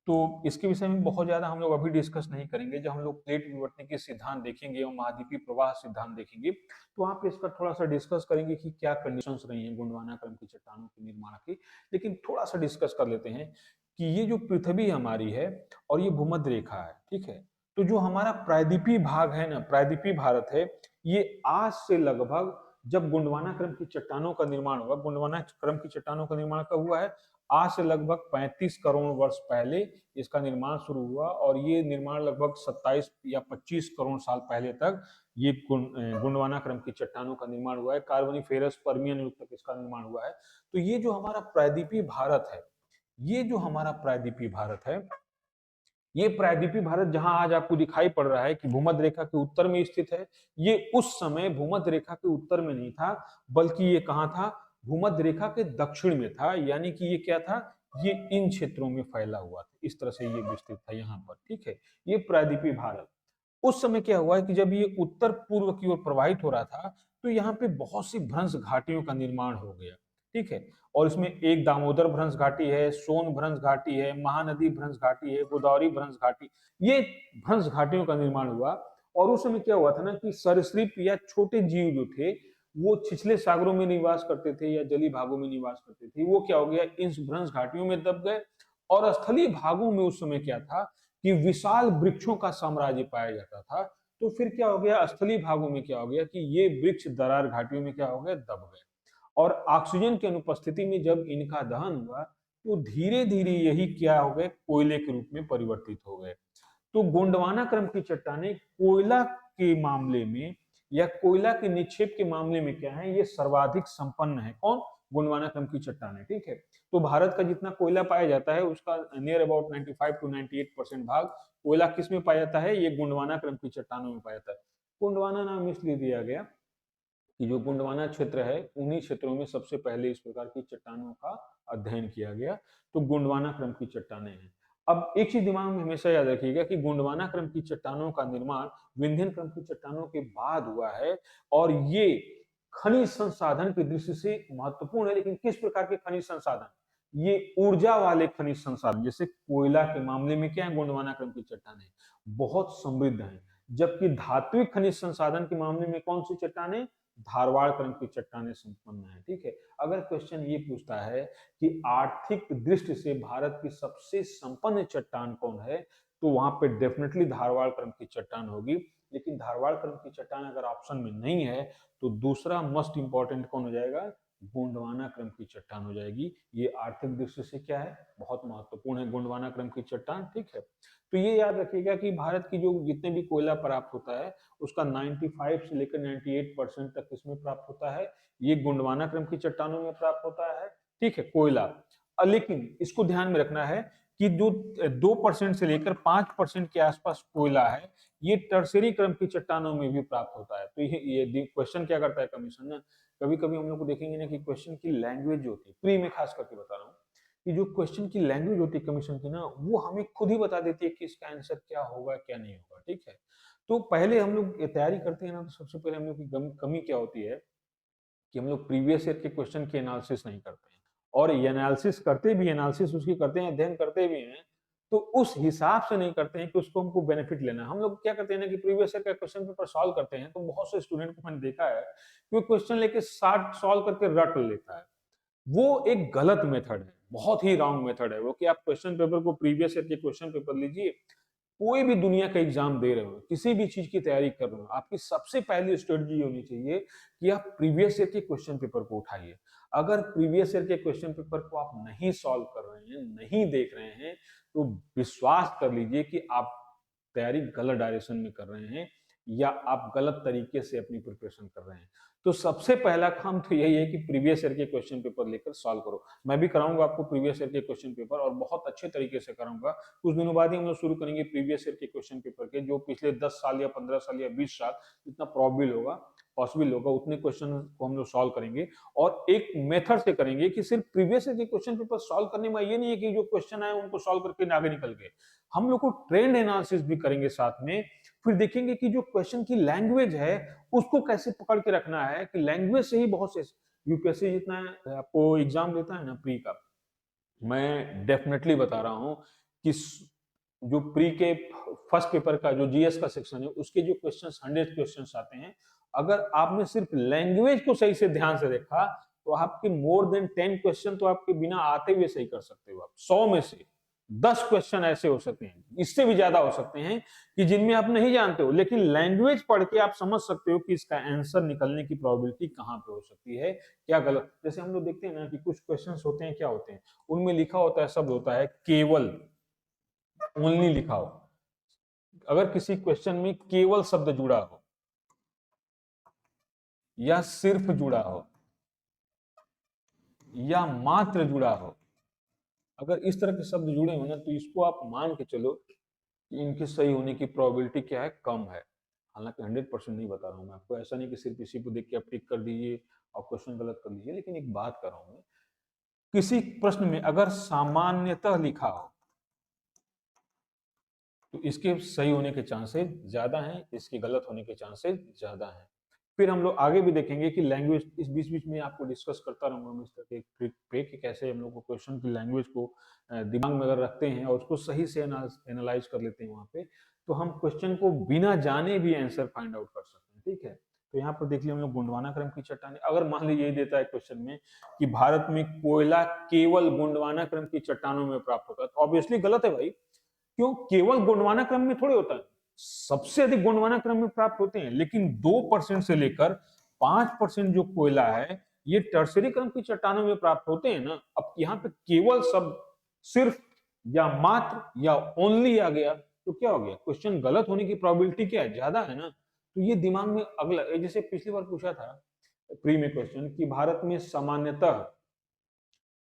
[SPEAKER 1] तो इसके विषय में बहुत ज्यादा हम लोग अभी डिस्कस नहीं करेंगे। जब हम लोग प्लेट विवर्तन के सिद्धांत देखेंगे और महाद्वीपीय प्रवाह सिद्धांत देखेंगे, तो वहां पे इसका थोड़ा सा डिस्कस करेंगे कि क्या कंडीशंस रही हैं गोंडवाना क्रम की चट्टानों के निर्माण की। लेकिन थोड़ा सा डिस्कस कर लेते हैं कि ये जो पृथ्वी हमारी है और ये भूमध्य रेखा है, ठीक है, तो जो हमारा प्रायद्वीपीय भाग है ना, प्रायद्वीपीय भारत है, ये आज से लगभग, जब गोंडवाना क्रम की चट्टानों का निर्माण हुआ, गोंडवाना क्रम की चट्टानों का निर्माण कब हुआ है? आज से लगभग 35 करोड़ वर्ष पहले इसका निर्माण शुरू हुआ, और ये निर्माण लगभग 27 या 25 करोड़ साल पहले तक ये गोंडवाना क्रम की चट्टानों का निर्माण हुआ है। कार्बोनिफेरस पर्मियन युग तक इसका निर्माण हुआ है। तो ये जो हमारा प्रायद्वीपीय भारत है, ये जो हमारा प्रायद्वीपीय भारत है, ये प्रायद्वीपीय भारत जहां आज आपको दिखाई पड़ रहा है कि भूमध्य रेखा के उत्तर में स्थित है, ये उस समय भूमध्य रेखा के उत्तर में नहीं था, बल्कि ये कहां था, भूमध्य रेखा के दक्षिण में था। यानी कि ये क्या था, ये इन क्षेत्रों में फैला हुआ था, इस तरह से ये विस्तृत था यहाँ पर। ठीक है, ये प्रायद्वीपीय भारत। उस समय क्या हुआ है कि जब ये उत्तर पूर्व की ओर प्रवाहित हो रहा था, तो यहाँ पे बहुत सी भ्रंश घाटियों का निर्माण हो गया। ठीक है, और इसमें एक दामोदर भ्रंश घाटी है, सोन भ्रंश घाटी है, महानदी भ्रंश घाटी है, गोदावरी भ्रंश घाटी, ये भ्रंश घाटियों का निर्माण हुआ। और उस समय क्या हुआ था ना कि सरीसृप या छोटे जीव जो थे, वो छिछले सागरों में निवास करते थे या जलीय भागों में निवास करते थे, वो क्या हो गया, इन भ्रंश घाटियों में दब गए। और स्थलीय भागों में उस समय क्या था कि विशाल वृक्षों का साम्राज्य पाया जाता था। तो फिर क्या हो गया, स्थलीय भागों में क्या हो गया कि ये वृक्ष दरार घाटियों में क्या हो गए, दब गए। और ऑक्सीजन की अनुपस्थिति में जब इनका दहन हुआ, तो धीरे धीरे यही क्या हो गए, कोयले के रूप में परिवर्तित हो गए। तो गोंडवाना क्रम की चट्टानें कोयला के मामले में या कोयला के निक्षेप के मामले में क्या है, ये सर्वाधिक संपन्न है। कौन, गोंडवाना क्रम की चट्टानें। ठीक है, तो भारत का जितना कोयला पाया जाता है, उसका नियर अबाउट 95 टू 98% भाग कोयला किस में पाया जाता है, ये गोंडवाना क्रम की चट्टानों में पाया जाता है। गोंडवाना नाम इसलिए दिया गया कि जो गोंडवाना क्षेत्र है, उन्हीं क्षेत्रों में सबसे पहले इस प्रकार की चट्टानों का अध्ययन किया गया। तो गोंडवाना क्रम की चट्टानें हैं। अब एक चीज दिमाग में हमेशा याद रखिएगा कि गोंडवाना क्रम की चट्टानों का निर्माण विंध्यन क्रम की चट्टानों के बाद हुआ है। और ये खनिज संसाधन की दृष्टि से महत्वपूर्ण है। लेकिन किस प्रकार के खनिज संसाधन, ये ऊर्जा वाले खनिज संसाधन, जैसे कोयला के मामले में क्या है, गोंडवाना क्रम की चट्टानें बहुत समृद्ध हैं। जबकि धात्विक खनिज संसाधन के मामले में कौन सी चट्टानें, धारवाड़ क्रम की चट्टानें संपन्न है। ठीक है, अगर क्वेश्चन ये पूछता है कि आर्थिक दृष्टि से भारत की सबसे संपन्न चट्टान कौन है, तो वहां पे डेफिनेटली धारवाड़ क्रम की चट्टान होगी। लेकिन धारवाड़ क्रम की चट्टान अगर ऑप्शन में नहीं है, तो दूसरा मोस्ट इंपॉर्टेंट कौन हो जाएगा, गोंडवाना क्रम की चट्टान हो जाएगी। ये आर्थिक दृष्टि से क्या है, बहुत महत्वपूर्ण है गोंडवाना क्रम की चट्टान। ठीक है, तो ये याद रखिएगा कि भारत की जो जितने भी कोयला प्राप्त होता है, उसका 95 से लेकर 98% तक इसमें प्राप्त होता है, ये गोंडवाना क्रम की चट्टानों में प्राप्त होता है। ठीक है, कोयला। लेकिन इसको ध्यान में रखना है कि जो 2% से लेकर 5% के आसपास कोयला है, ये टर्सरी क्रम की चट्टानों में भी प्राप्त होता है। तो ये क्वेश्चन क्या करता है कमीशन ना, कभी कभी हम लोग को देखेंगे ना कि क्वेश्चन की लैंग्वेज जो होती है, प्री में खास करके बता रहा हूँ, कि जो क्वेश्चन की लैंग्वेज होती है कमीशन की ना, वो हमें खुद ही बता देती है कि इसका आंसर क्या होगा क्या नहीं होगा। ठीक है, तो पहले हम लोग तैयारी करते हैं ना, तो सबसे पहले हम लोग की कमी क्या होती है कि हम लोग प्रीवियस ईयर के क्वेश्चन की एनालिसिस नहीं करते हैं। और ये एनालिसिस करते भी, एनालिसिस उसकी करते हैं, अध्ययन करते भी हैं, तो उस हिसाब से नहीं करते हैं कि उसको हमको बेनिफिट लेना है। हम लोग क्या करते हैं ना कि प्रीवियस ईयर का क्वेश्चन पेपर सॉल्व करते हैं, तो बहुत से स्टूडेंट को मैंने देखा है कि वो क्वेश्चन लेके 60 सॉल्व करके रट लेता है। वो एक गलत मेथड है, बहुत ही रॉन्ग मेथड है वो, कि आप क्वेश्चन पेपर को प्रीवियस ईयर के क्वेश्चन पेपर लीजिए, कोई भी दुनिया का एग्जाम दे रहे हो, किसी भी चीज की तैयारी कर रहे हो, आपकी सबसे पहली स्ट्रेटजी होनी चाहिए कि आप प्रीवियस ईयर के क्वेश्चन पेपर को उठाइए। अगर प्रीवियस ईयर के क्वेश्चन पेपर को आप नहीं सॉल्व कर रहे हैं, नहीं देख रहे हैं, तो विश्वास कर लीजिए कि आप तैयारी गलत डायरेक्शन में कर रहे हैं, या आप गलत तरीके से अपनी प्रिपरेशन कर रहे हैं। तो सबसे पहला काम तो यही है कि प्रीवियस ईयर के क्वेश्चन पेपर लेकर सॉल्व करो। मैं भी कराऊंगा आपको प्रीवियस ईयर के क्वेश्चन पेपर, और बहुत अच्छे तरीके से कराऊंगा। कुछ दिनों बाद ही हम लोग शुरू करेंगे प्रीवियस ईयर के क्वेश्चन पेपर के, जो पिछले 10 साल या 15 साल या 20 साल जितना प्रॉबिल होगा, पॉसिबल होगा, उतने क्वेश्चन को हम लोग सॉल्व करेंगे। और एक मेथड से करेंगे कि सिर्फ प्रीवियस ईयर के क्वेश्चन पेपर सॉल्व करने में ये नहीं है कि जो क्वेश्चन आए उनको सॉल्व करके आगे निकल गए, हम लोग को ट्रेंड एनालिसिस भी करेंगे साथ में। फिर देखेंगे कि जो क्वेश्चन की लैंग्वेज है उसको कैसे पकड़ के रखना है, कि लैंग्वेज से ही बहुत से यूपीएससी जितना आपको एग्जाम देता है ना प्री का, मैं डेफिनेटली बता रहा हूं कि जो प्री के फर्स्ट पेपर का जो जीएस का सेक्शन है, उसके जो क्वेश्चंस 100 क्वेश्चंस आते हैं, अगर आपने सिर्फ लैंग्वेज को सही से ध्यान से देखा, तो आपके मोर देन 10 क्वेश्चन तो आपके बिना आते हुए सही कर सकते हो। आप 100 में से 10 क्वेश्चन ऐसे हो सकते हैं, इससे भी ज्यादा हो सकते हैं, कि जिनमें आप नहीं जानते हो, लेकिन लैंग्वेज पढ़ के आप समझ सकते हो कि इसका आंसर निकलने की प्रोबेबिलिटी कहां पे हो सकती है, क्या गलत। जैसे हम लोग देखते हैं ना कि कुछ क्वेश्चंस होते हैं, क्या होते हैं, उनमें लिखा होता है, शब्द होता है केवल, ओनली लिखा हो। अगर किसी क्वेश्चन में केवल शब्द जुड़ा हो, या सिर्फ जुड़ा हो, या मात्र जुड़ा हो, अगर इस तरह के शब्द जुड़े हो ना तो इसको आप मान के चलो कि इनके सही होने की प्रोबेबिलिटी क्या है, कम है। हालांकि 100% नहीं बता रहा हूँ मैं आपको, ऐसा नहीं कि सिर्फ इसी को देख के आप टिक कर दीजिए और क्वेश्चन गलत कर लीजिए, लेकिन एक बात कर रहा हूँ मैं, किसी प्रश्न में अगर सामान्यतः लिखा हो तो इसके सही होने के चांसेस ज्यादा हैं, इसके गलत होने के चांसेस ज्यादा हैं। फिर हम लोग आगे भी देखेंगे कि लैंग्वेज, इस बीच बीच में आपको डिस्कस करता रहूंगा मैं इस तरह के ट्रिक पे कि कैसे हम लोग को क्वेश्चन की लैंग्वेज को दिमाग में अगर रखते हैं और उसको सही से एनालाइज कर लेते हैं वहां पे, तो हम क्वेश्चन को बिना जाने भी आंसर फाइंड आउट कर सकते हैं। ठीक है, तो यहाँ पर देख लिया हम लोग गोंडवाना क्रम की चट्टानें। अगर मान लीजिए यही देता है क्वेश्चन में कि भारत में कोयला केवल गोंडवाना क्रम की चट्टानों में प्राप्त होता है, तो ऑब्वियसली गलत है भाई। क्यों? केवल गोंडवाना क्रम में थोड़े होता है, सबसे अधिक गोंडवाना क्रम में प्राप्त होते हैं, लेकिन 2% से लेकर 5% जो कोयला है ये टर्सरी क्रम की चट्टानों में प्राप्त होते हैं ना। अब यहाँ पे केवल शब्द सिर्फ या मात्र या ओनली आ गया तो क्या हो गया, क्वेश्चन गलत होने की प्रोबेबिलिटी क्या है, ज्यादा है ना। तो ये दिमाग में अगला, जैसे पिछली बार पूछा था प्री में क्वेश्चन कि भारत में सामान्यतः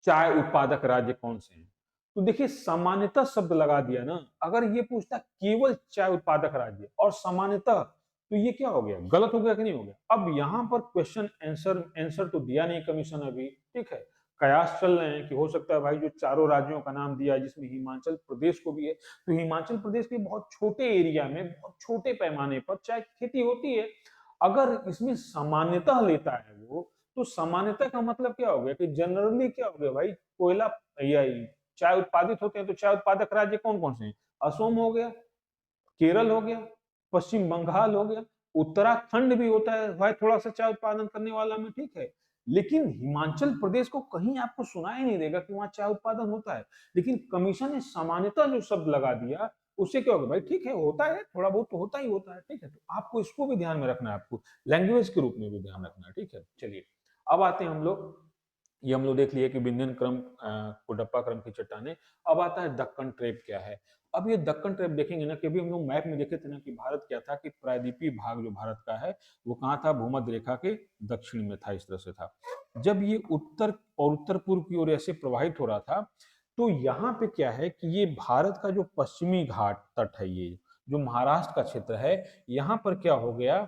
[SPEAKER 1] चाय उत्पादक राज्य कौन से हैं, तो देखिए सामान्यतः शब्द लगा दिया ना। अगर ये पूछता केवल चाय उत्पादक राज्य और सामान्यतः, तो ये क्या हो गया, गलत हो गया कि नहीं हो गया। अब यहाँ पर क्वेश्चन आंसर तो दिया नहीं कमीशन अभी, ठीक है, कयास चल रहे हैं कि हो सकता है भाई जो चारों राज्यों का नाम दिया जिसमें हिमाचल प्रदेश को भी है, तो हिमाचल प्रदेश के बहुत छोटे एरिया में बहुत छोटे पैमाने पर चाय की खेती होती है। अगर इसमें सामान्यतः लेता है वो, तो सामान्यतः का मतलब क्या हो गया कि जनरली क्या हो गया भाई, कोयला या चाय उत्पादित होते हैं, तो चाय उत्पादक राज्य कौन कौन से हैं, असम हो गया, केरल हो गया, पश्चिम बंगाल हो गया, उत्तराखंड भी होता है भाई थोड़ा सा चाय उत्पादन करने वाला में, ठीक है। लेकिन हिमाचल प्रदेश को कहीं आपको सुनाई नहीं देगा कि वहां चाय उत्पादन होता है। लेकिन कमीशन ने सामान्यतः जो शब्द लगा दिया उससे क्या होगा भाई, ठीक है होता है, थोड़ा बहुत तो होता ही होता है, ठीक है। तो आपको इसको भी ध्यान में रखना है, आपको लैंग्वेज के रूप में भी ध्यान रखना है, ठीक है। चलिए अब आते हैं हम लोग, ये हम लोग देख लिए कि विंध्यन क्रम, कुडप्पा क्रम की चट्टानें। अब आता है दक्कन ट्रेप क्या है। अब ये दक्कन ट्रेप देखेंगे ना कि अभी हम लोग मैप में देखे थे ना कि भारत क्या था, कि प्रायद्वीपीय भाग जो भारत का है वो कहाँ था, भूमध्य रेखा के दक्षिण में था, इस तरह से था। जब ये उत्तर और उत्तर पूर्व की ओर ऐसे प्रवाहित हो रहा था, तो यहाँ पे क्या है कि ये भारत का जो पश्चिमी घाट तट है, ये जो महाराष्ट्र का क्षेत्र है, यहाँ पर क्या हो गया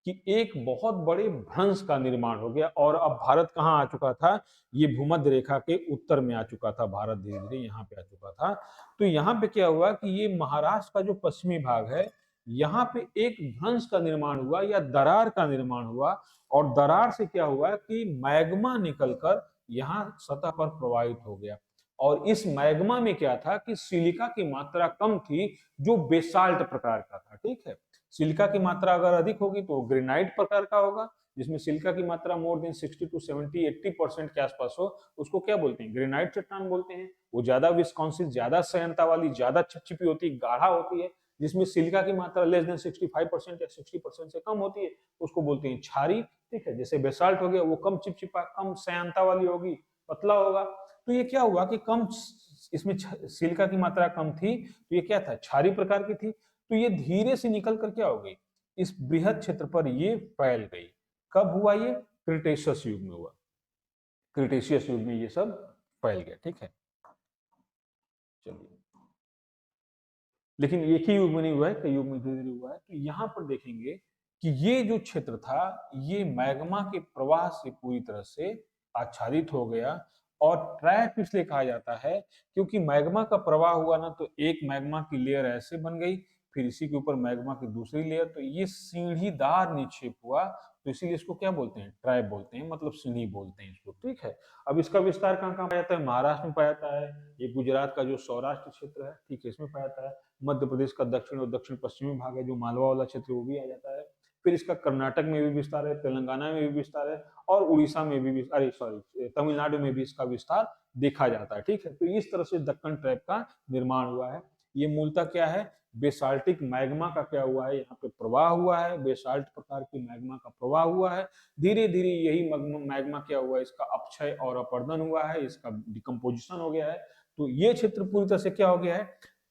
[SPEAKER 1] कि एक बहुत बड़े भ्रंश का निर्माण हो गया। और अब भारत कहाँ आ चुका था, ये भूमध्य रेखा के उत्तर में आ चुका था, भारत धीरे धीरे यहाँ पे आ चुका था। तो यहाँ पे क्या हुआ कि ये महाराष्ट्र का जो पश्चिमी भाग है, यहाँ पे एक भ्रंश का निर्माण हुआ या दरार का निर्माण हुआ। और दरार से क्या हुआ कि मैग्मा निकलकर यहाँ सतह पर प्रवाहित हो गया। और इस मैग्मा में क्या था कि सिलिका की मात्रा कम थी, जो बेसाल्ट प्रकार का था, ठीक है। सिलिका की मात्रा अगर अधिक होगी तो ग्रेनाइट प्रकार का होगा, जिसमें सिलिका की मात्रा मोर देन 60 टू 70 80% के आसपास हो, उसको क्या बोलते हैं, ग्रेनाइट चट्टान बोलते हैं। वो ज्यादा विस्कॉन्सिस, ज्यादा सयंता वाली, ज्यादा चिपचिपी होती है, गाढ़ा होती है। जिसमें सिलिका की मात्रा लेस देन 65% या 60% से कम होती है, उसको बोलते हैं क्षारी, ठीक है। जैसे बेसाल्ट हो गया, वो कम चिपचिपा, कम सयंता वाली होगी, पतला होगा। तो ये क्या हुआ कि कम, इसमें सिलिका की मात्रा कम थी, तो ये क्या था, क्षारी प्रकार की थी। तो ये धीरे से निकल कर क्या हो गई, इस बृहद क्षेत्र पर ये फैल गई। कब हुआ ये, क्रिटेशियस युग में हुआ, क्रिटेशियस युग में ये सब फैल गया, ठीक है। चलिए, लेकिन एक ही युग में नहीं हुआ है, कई युग में धीरे धीरे हुआ है। तो यहाँ पर देखेंगे कि ये जो क्षेत्र था, ये मैग्मा के प्रवाह से पूरी तरह से आच्छादित हो गया। और ट्रैप इसलिए कहा जाता है क्योंकि मैग्मा का प्रवाह हुआ ना, तो एक मैग्मा की लेयर ऐसे बन गई, फिर इसी के ऊपर मैग्मा की दूसरी लेयर, तो ये सीढ़ीदार निक्षेप हुआ। तो इसीलिए इसको क्या बोलते हैं, ट्रैप बोलते हैं, मतलब सीढ़ी बोलते हैं इसको, ठीक है। अब इसका विस्तार कहाँ कहाँ पाया जाता है, महाराष्ट्र में पाया जाता है, ये गुजरात का जो सौराष्ट्र क्षेत्र है, ठीक है, इसमें पाया जाता है। मध्य प्रदेश का दक्षिण और दक्षिण पश्चिमी भाग है, जो मालवा वाला क्षेत्र, वो भी आ जाता है। फिर इसका कर्नाटक में भी विस्तार है, तेलंगाना में भी विस्तार है, और उड़ीसा में भी, अरे सॉरी, तमिलनाडु में भी इसका विस्तार देखा जाता है, ठीक है। तो इस तरह से दक्कन ट्रैप का निर्माण हुआ है। ये मूलतः क्या है, बेसाल्टिक मैग्मा का क्या हुआ है, यहाँ पे प्रवाह हुआ है, बेसाल्ट प्रकार की मैग्मा का प्रवाह हुआ है। धीरे धीरे यही मैग्मा क्या हुआ है, इसका अपक्षय और अपर्दन हुआ है, इसका डिकम्पोजिशन हो गया है। तो ये क्षेत्र पूरी तरह से क्या हो गया है,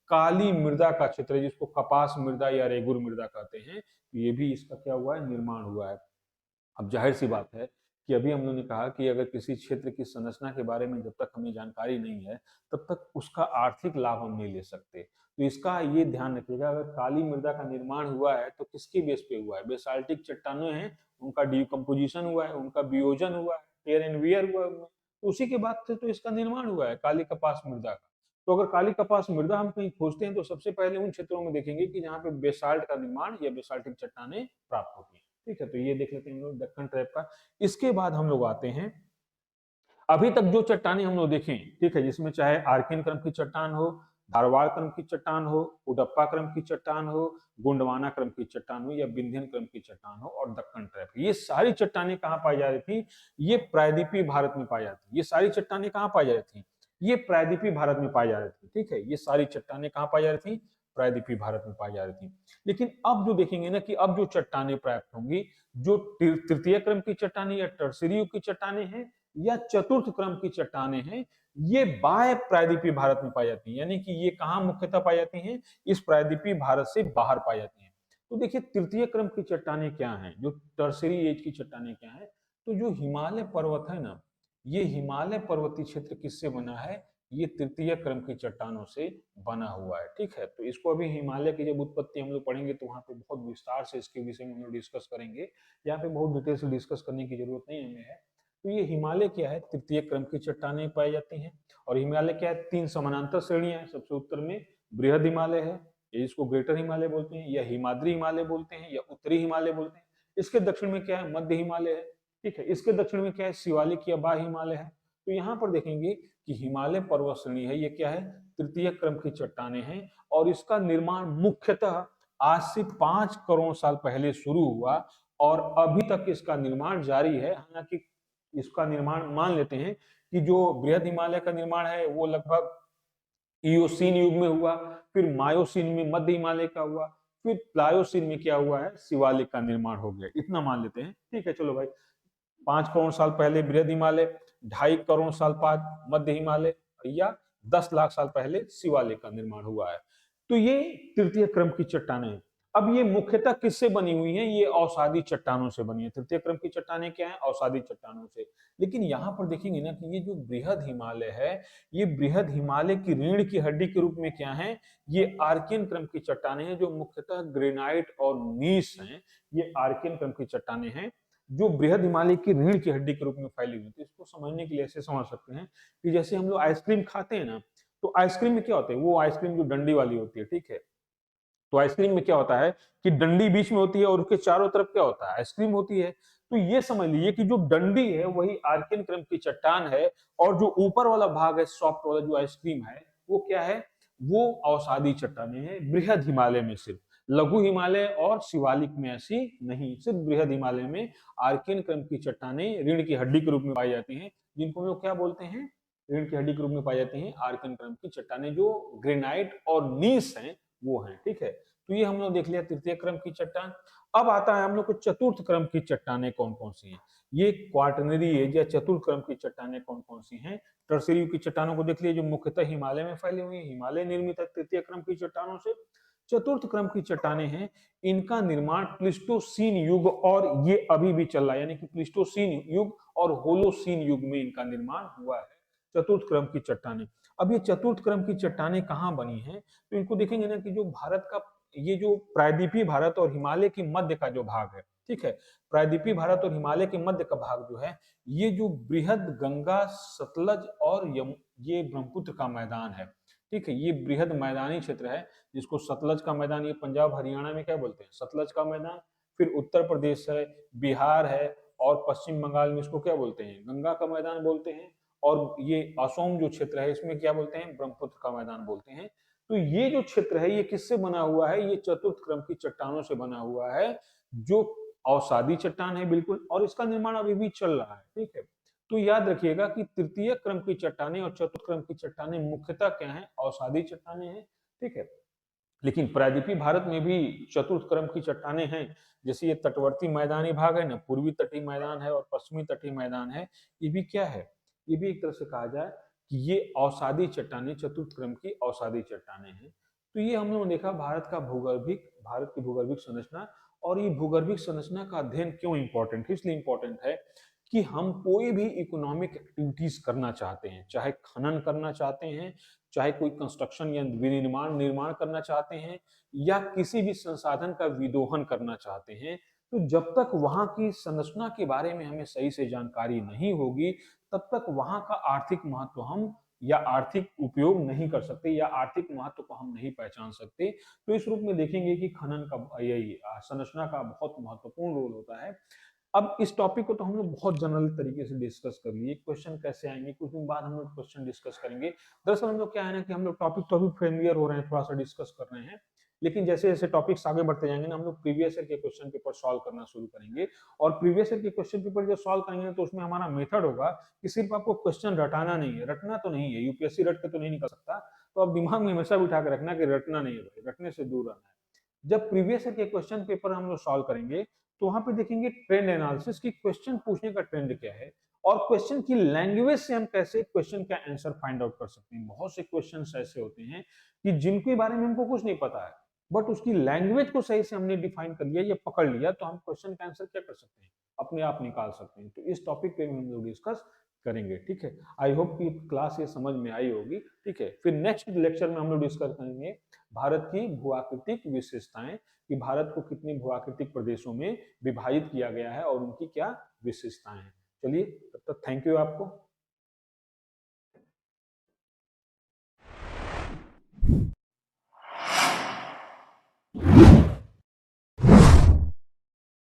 [SPEAKER 1] काली मृदा का क्षेत्र है, जिसको कपास मृदा या रेगुर मृदा कहते हैं। ये भी इसका क्या हुआ है, निर्माण हुआ है। अब जाहिर सी बात है कि अभी हम लोगों ने कहा कि अगर किसी क्षेत्र की संरचना के बारे में जब तक हमें जानकारी नहीं है, तब तक उसका आर्थिक लाभ हम नहीं ले सकते। तो इसका ये ध्यान रखिएगा, अगर काली मृदा का निर्माण हुआ है तो किसके बेस पे हुआ है? बेसाल्टिक चट्टानें हैं, उनका डिकम्पोजिशन हुआ है, उनका वियोजन हुआ है, टेयर एंड वियर हुआ है, तो उसी के बाद से तो इसका निर्माण हुआ है काली कपास मृदा का। तो अगर काली कपास मृदा हम कहीं खोजते हैं तो सबसे पहले उन क्षेत्रों में देखेंगे कि जहाँ पे बेसाल्ट का निर्माण या बेसाल्टिक चट्टानें प्राप्त होती हैं। ठीक है, तो ये देख लेते हैं हम लोग दक्कन ट्रैप का। इसके बाद हम लोग आते हैं, अभी तक जो चट्टानें हम लोग देखें, ठीक है, जिसमें चाहे आर्किन क्रम की चट्टान हो, धारवाड़ क्रम की चट्टान हो, उडप्पा क्रम की चट्टान हो, गोंडवाना क्रम की चट्टान हो या विंध्यन क्रम की चट्टान हो और दक्कन ट्रैप, ये सारी चट्टानें कहाँ पाई जा रही थी? ये प्रायद्वीपीय भारत में पाई जाती। ये सारी चट्टानें कहाँ पाई जा रही थी? ये प्रायद्वीपीय भारत में पाई जा रही थी। ठीक है, ये सारी चट्टानें कहाँ पाई जा रही थी? प्रायद्वीपीय भारत में पाई जा रही थी। लेकिन अब जो देखेंगे ना कि अब जो चट्टानें प्राप्त होंगी, जो तृतीय क्रम की चट्टानें या टर्सरी युग की चट्टानें हैं या चतुर्थ क्रम की चट्टानें हैं, ये बाह्य प्रायद्वीपीय भारत में पाई जाती हैं, यानी कि ये कहाँ मुख्यतः पाई जाती हैं? इस प्रायद्वीपीय भारत से बाहर पाई जाती हैं। तो देखिए तृतीय क्रम की चट्टानें क्या हैं, जो टर्सरी एज की चट्टानें क्या हैं? तो जो हिमालय पर्वत है ना, ये हिमालय पर्वतीय क्षेत्र किससे बना है? ये तृतीय क्रम की चट्टानों से बना हुआ है। ठीक है, तो इसको अभी हिमालय की जब उत्पत्ति हम लोग पढ़ेंगे तो वहां पे बहुत विस्तार से इसके विषय में हम लोग डिस्कस करेंगे। यहाँ पे बहुत डिटेल से डिस्कस करने की जरूरत नहीं हमें है। तो ये हिमालय क्या है? तृतीय क्रम की चट्टानें पाई जाती हैं। और हिमालय क्या है? 3 समानांतर श्रेणियां हैं। सबसे उत्तर में बृहद हिमालय है, ये इसको ग्रेटर हिमालय बोलते हैं, या हिमाद्री हिमालय बोलते हैं, या उत्तरी हिमालय बोलते हैं। इसके दक्षिण में क्या है? मध्य हिमालय है। ठीक है, इसके दक्षिण में क्या है? शिवालिक या बाह्य हिमालय है। तो यहाँ पर देखेंगे कि हिमालय पर्वत श्रेणी है, ये क्या है? तृतीय क्रम की चट्टानें हैं और इसका निर्माण मुख्यतः आज से 5 करोड़ साल पहले शुरू हुआ और अभी तक इसका निर्माण जारी है। हालांकि इसका निर्माण मान लेते हैं कि जो बृहद हिमालय का निर्माण है वो लगभग इयोसीन युग में हुआ, फिर मायोसीन में मध्य हिमालय का हुआ, फिर प्लायोसीन में क्या हुआ है? शिवालिक का निर्माण हो गया। इतना मान लेते हैं। ठीक है, चलो भाई, 5 करोड़ साल पहले बृहद हिमालय, 2.5 करोड़ साल बाद मध्य हिमालय या 10 लाख साल पहले शिवालिक का निर्माण हुआ है। तो ये तृतीय क्रम की चट्टानें हैं। अब ये मुख्यतः किससे बनी हुई हैं? ये अवसादी चट्टानों से बनी है। तृतीय क्रम की चट्टानें क्या है? अवसादी चट्टानों से। लेकिन यहाँ पर देखेंगे ना कि ये जो बृहद हिमालय है, ये बृहद हिमालय की रीढ़ की हड्डी के रूप में क्या है? ये आर्कियन क्रम की चट्टानें हैं, जो मुख्यतः ग्रेनाइट और नीस हैं। ये आर्कियन क्रम की चट्टानें हैं जो बृहद हिमालय की रीढ़ की हड्डी के रूप में फैली हुई थी। इसको समझने के लिए ऐसे समझ सकते हैं कि जैसे हम लोग आइसक्रीम खाते हैं ना, तो आइसक्रीम में क्या होता है? वो आइसक्रीम जो डंडी वाली होती है, ठीक है, तो आइसक्रीम में क्या होता है कि डंडी बीच में होती है और उसके चारों तरफ क्या होता है? आइसक्रीम होती है। तो ये समझ लीजिए कि जो डंडी है वही आर्कियन क्रम की चट्टान है और जो ऊपर वाला भाग है, सॉफ्ट वाला जो आइसक्रीम है, वो क्या है? वो अवसादी चट्टानें हैं, बृहद हिमालय में सिर्फ। लघु हिमालय और शिवालिक में ऐसी नहीं, सिर्फ बृहद हिमालय में आर्कियन क्रम की चट्टानें रीढ़ की हड्डी के रूप में पाई जाती हैं, जिनको हम लोग क्या बोलते हैं? रीढ़ की हड्डी के रूप में पाई जाती हैं आर्कियन क्रम की चट्टानें, जो ग्रेनाइट और नीस हैं, वो हैं। ठीक है, तो ये हम लोग देख लिया तृतीय क्रम की चट्टान। अब आता है हम लोग को चतुर्थ क्रम की चट्टानें कौन कौन सी हैं। ये क्वाटरनरी एज या चतुर्थ क्रम की चट्टानें कौन कौन सी हैं? टर्सरी की चट्टानों को देख लिए, जो मुख्यतः हिमालय में फैली हुई है, हिमालय निर्मित है तृतीय क्रम की चट्टानों से। चतुर्थ क्रम की चट्टानें हैं, इनका निर्माण प्लिस्टोसीन युग और ये अभी भी चल रहा है, यानी कि प्लिस्टोसीन युग और होलोसीन युग में इनका निर्माण हुआ है। चतुर्थ क्रम की चट्टानें। अब ये चतुर्थ क्रम की चट्टानें कहाँ बनी हैं? तो इनको देखेंगे ना कि जो भारत का ये जो प्रायद्वीपीय भारत और हिमालय के मध्य का जो भाग है, ठीक है, प्रायद्वीपीय भारत और हिमालय के मध्य का भाग जो है, ये जो बृहद गंगा, सतलज और ये ब्रह्मपुत्र का मैदान है। ठीक है, ये बृहद मैदानी क्षेत्र है, जिसको सतलज का मैदान, ये पंजाब हरियाणा में क्या बोलते हैं? सतलज का मैदान। फिर उत्तर प्रदेश है, बिहार है और पश्चिम बंगाल में इसको क्या बोलते हैं? गंगा का मैदान बोलते हैं। और ये असोम जो क्षेत्र है, इसमें क्या बोलते हैं? ब्रह्मपुत्र का मैदान बोलते हैं। तो ये जो क्षेत्र है, ये किससे बना हुआ है? ये चतुर्थ क्रम की चट्टानों से बना हुआ है, जो अवसादी चट्टान है बिल्कुल, और इसका निर्माण अभी भी चल रहा है। ठीक है, तो याद रखिएगा कि तृतीय क्रम की चट्टानें और चतुर्थ क्रम की चट्टानें मुख्यतः क्या है? अवसादी चट्टानें हैं। ठीक है, लेकिन प्रायद्वीपीय भारत में भी चतुर्थ क्रम की चट्टानें हैं। जैसे ये तटवर्ती मैदानी भाग है ना, पूर्वी तटीय मैदान है और पश्चिमी तटीय मैदान है, ये भी क्या है? ये भी एक तरह से कहा जाए कि ये अवसादी चट्टानें, चतुर्थ क्रम की अवसादी चट्टानें हैं। तो ये हम लोगों ने देखा भारत की भूगर्भिक संरचना। और ये भूगर्भिक संरचना का अध्ययन क्यों इंपॉर्टेंट है? इसलिए इंपॉर्टेंट है कि हम कोई भी इकोनॉमिक एक्टिविटीज करना चाहते हैं, चाहे खनन करना चाहते हैं, चाहे कोई कंस्ट्रक्शन या विनिर्माण निर्माण करना चाहते हैं, या किसी भी संसाधन का विदोहन करना चाहते हैं, तो जब तक वहां की संरचना के बारे में हमें सही से जानकारी नहीं होगी, तब तक वहां का आर्थिक महत्व हम या आर्थिक उपयोग नहीं कर सकते, या आर्थिक महत्व को हम नहीं पहचान सकते। तो इस रूप में देखेंगे कि खनन का यही संरचना का बहुत महत्वपूर्ण रोल होता है। अब इस टॉपिक को तो हम लोग बहुत जनरल तरीके से डिस्कस कर लिए, क्वेश्चन कैसे आएंगे कुछ दिन बाद हम लोग क्वेश्चन डिस्कस करेंगे। दरअसल हम लोग क्या है ना कि हम लोग टॉपिक तो अभी फेमिलियर हो रहे हैं, थोड़ा सा डिस्कस कर रहे हैं, लेकिन जैसे जैसे टॉपिक्स आगे बढ़ते जाएंगे ना, हम लोग प्रीवियस ईयर के क्वेश्चन पेपर सॉल्व करना शुरू करेंगे। और प्रीवियस ईयर के क्वेश्चन पेपर जब सॉल्व करेंगे तो उसमें हमारा मेथड होगा कि सिर्फ आपको क्वेश्चन रटाना नहीं है, रटना तो नहीं है, यूपीएससी रट के तो नहीं निकल सकता, तो आप दिमाग में हमेशा बिठा के रखना कि रटना नहीं है भाई, रटने से दूर रहना है। जब प्रीवियस ईयर के क्वेश्चन पेपर हम लोग सॉल्व करेंगे, तो वहां पे देखेंगे ट्रेंड एनालिसिस की क्वेश्चन पूछने का ट्रेंड क्या है, और क्वेश्चन की लैंग्वेज से हम कैसे क्वेश्चन का आंसर फाइंड आउट कर सकते हैं। बहुत से क्वेश्चन ऐसे होते हैं कि जिनके बारे में हमको कुछ नहीं पता है, बट उसकी लैंग्वेज को सही से हमने डिफाइन कर लिया या पकड़ लिया, तो हम क्वेश्चन का आंसर क्या कर सकते हैं, अपने आप निकाल सकते हैं। तो इस टॉपिक पे हम लोग डिस्कस करेंगे, ठीक है। आई होप कि क्लास ये समझ में आई होगी, ठीक है। फिर नेक्स्ट लेक्चर में हम लोग डिस्कस करेंगे भारत की भूआकृतिक विशेषताएं, कि भारत को कितने भूआकृतिक प्रदेशों में विभाजित किया गया है और उनकी क्या विशेषताएं हैं। चलिए, तब तक थैंक यू आपको।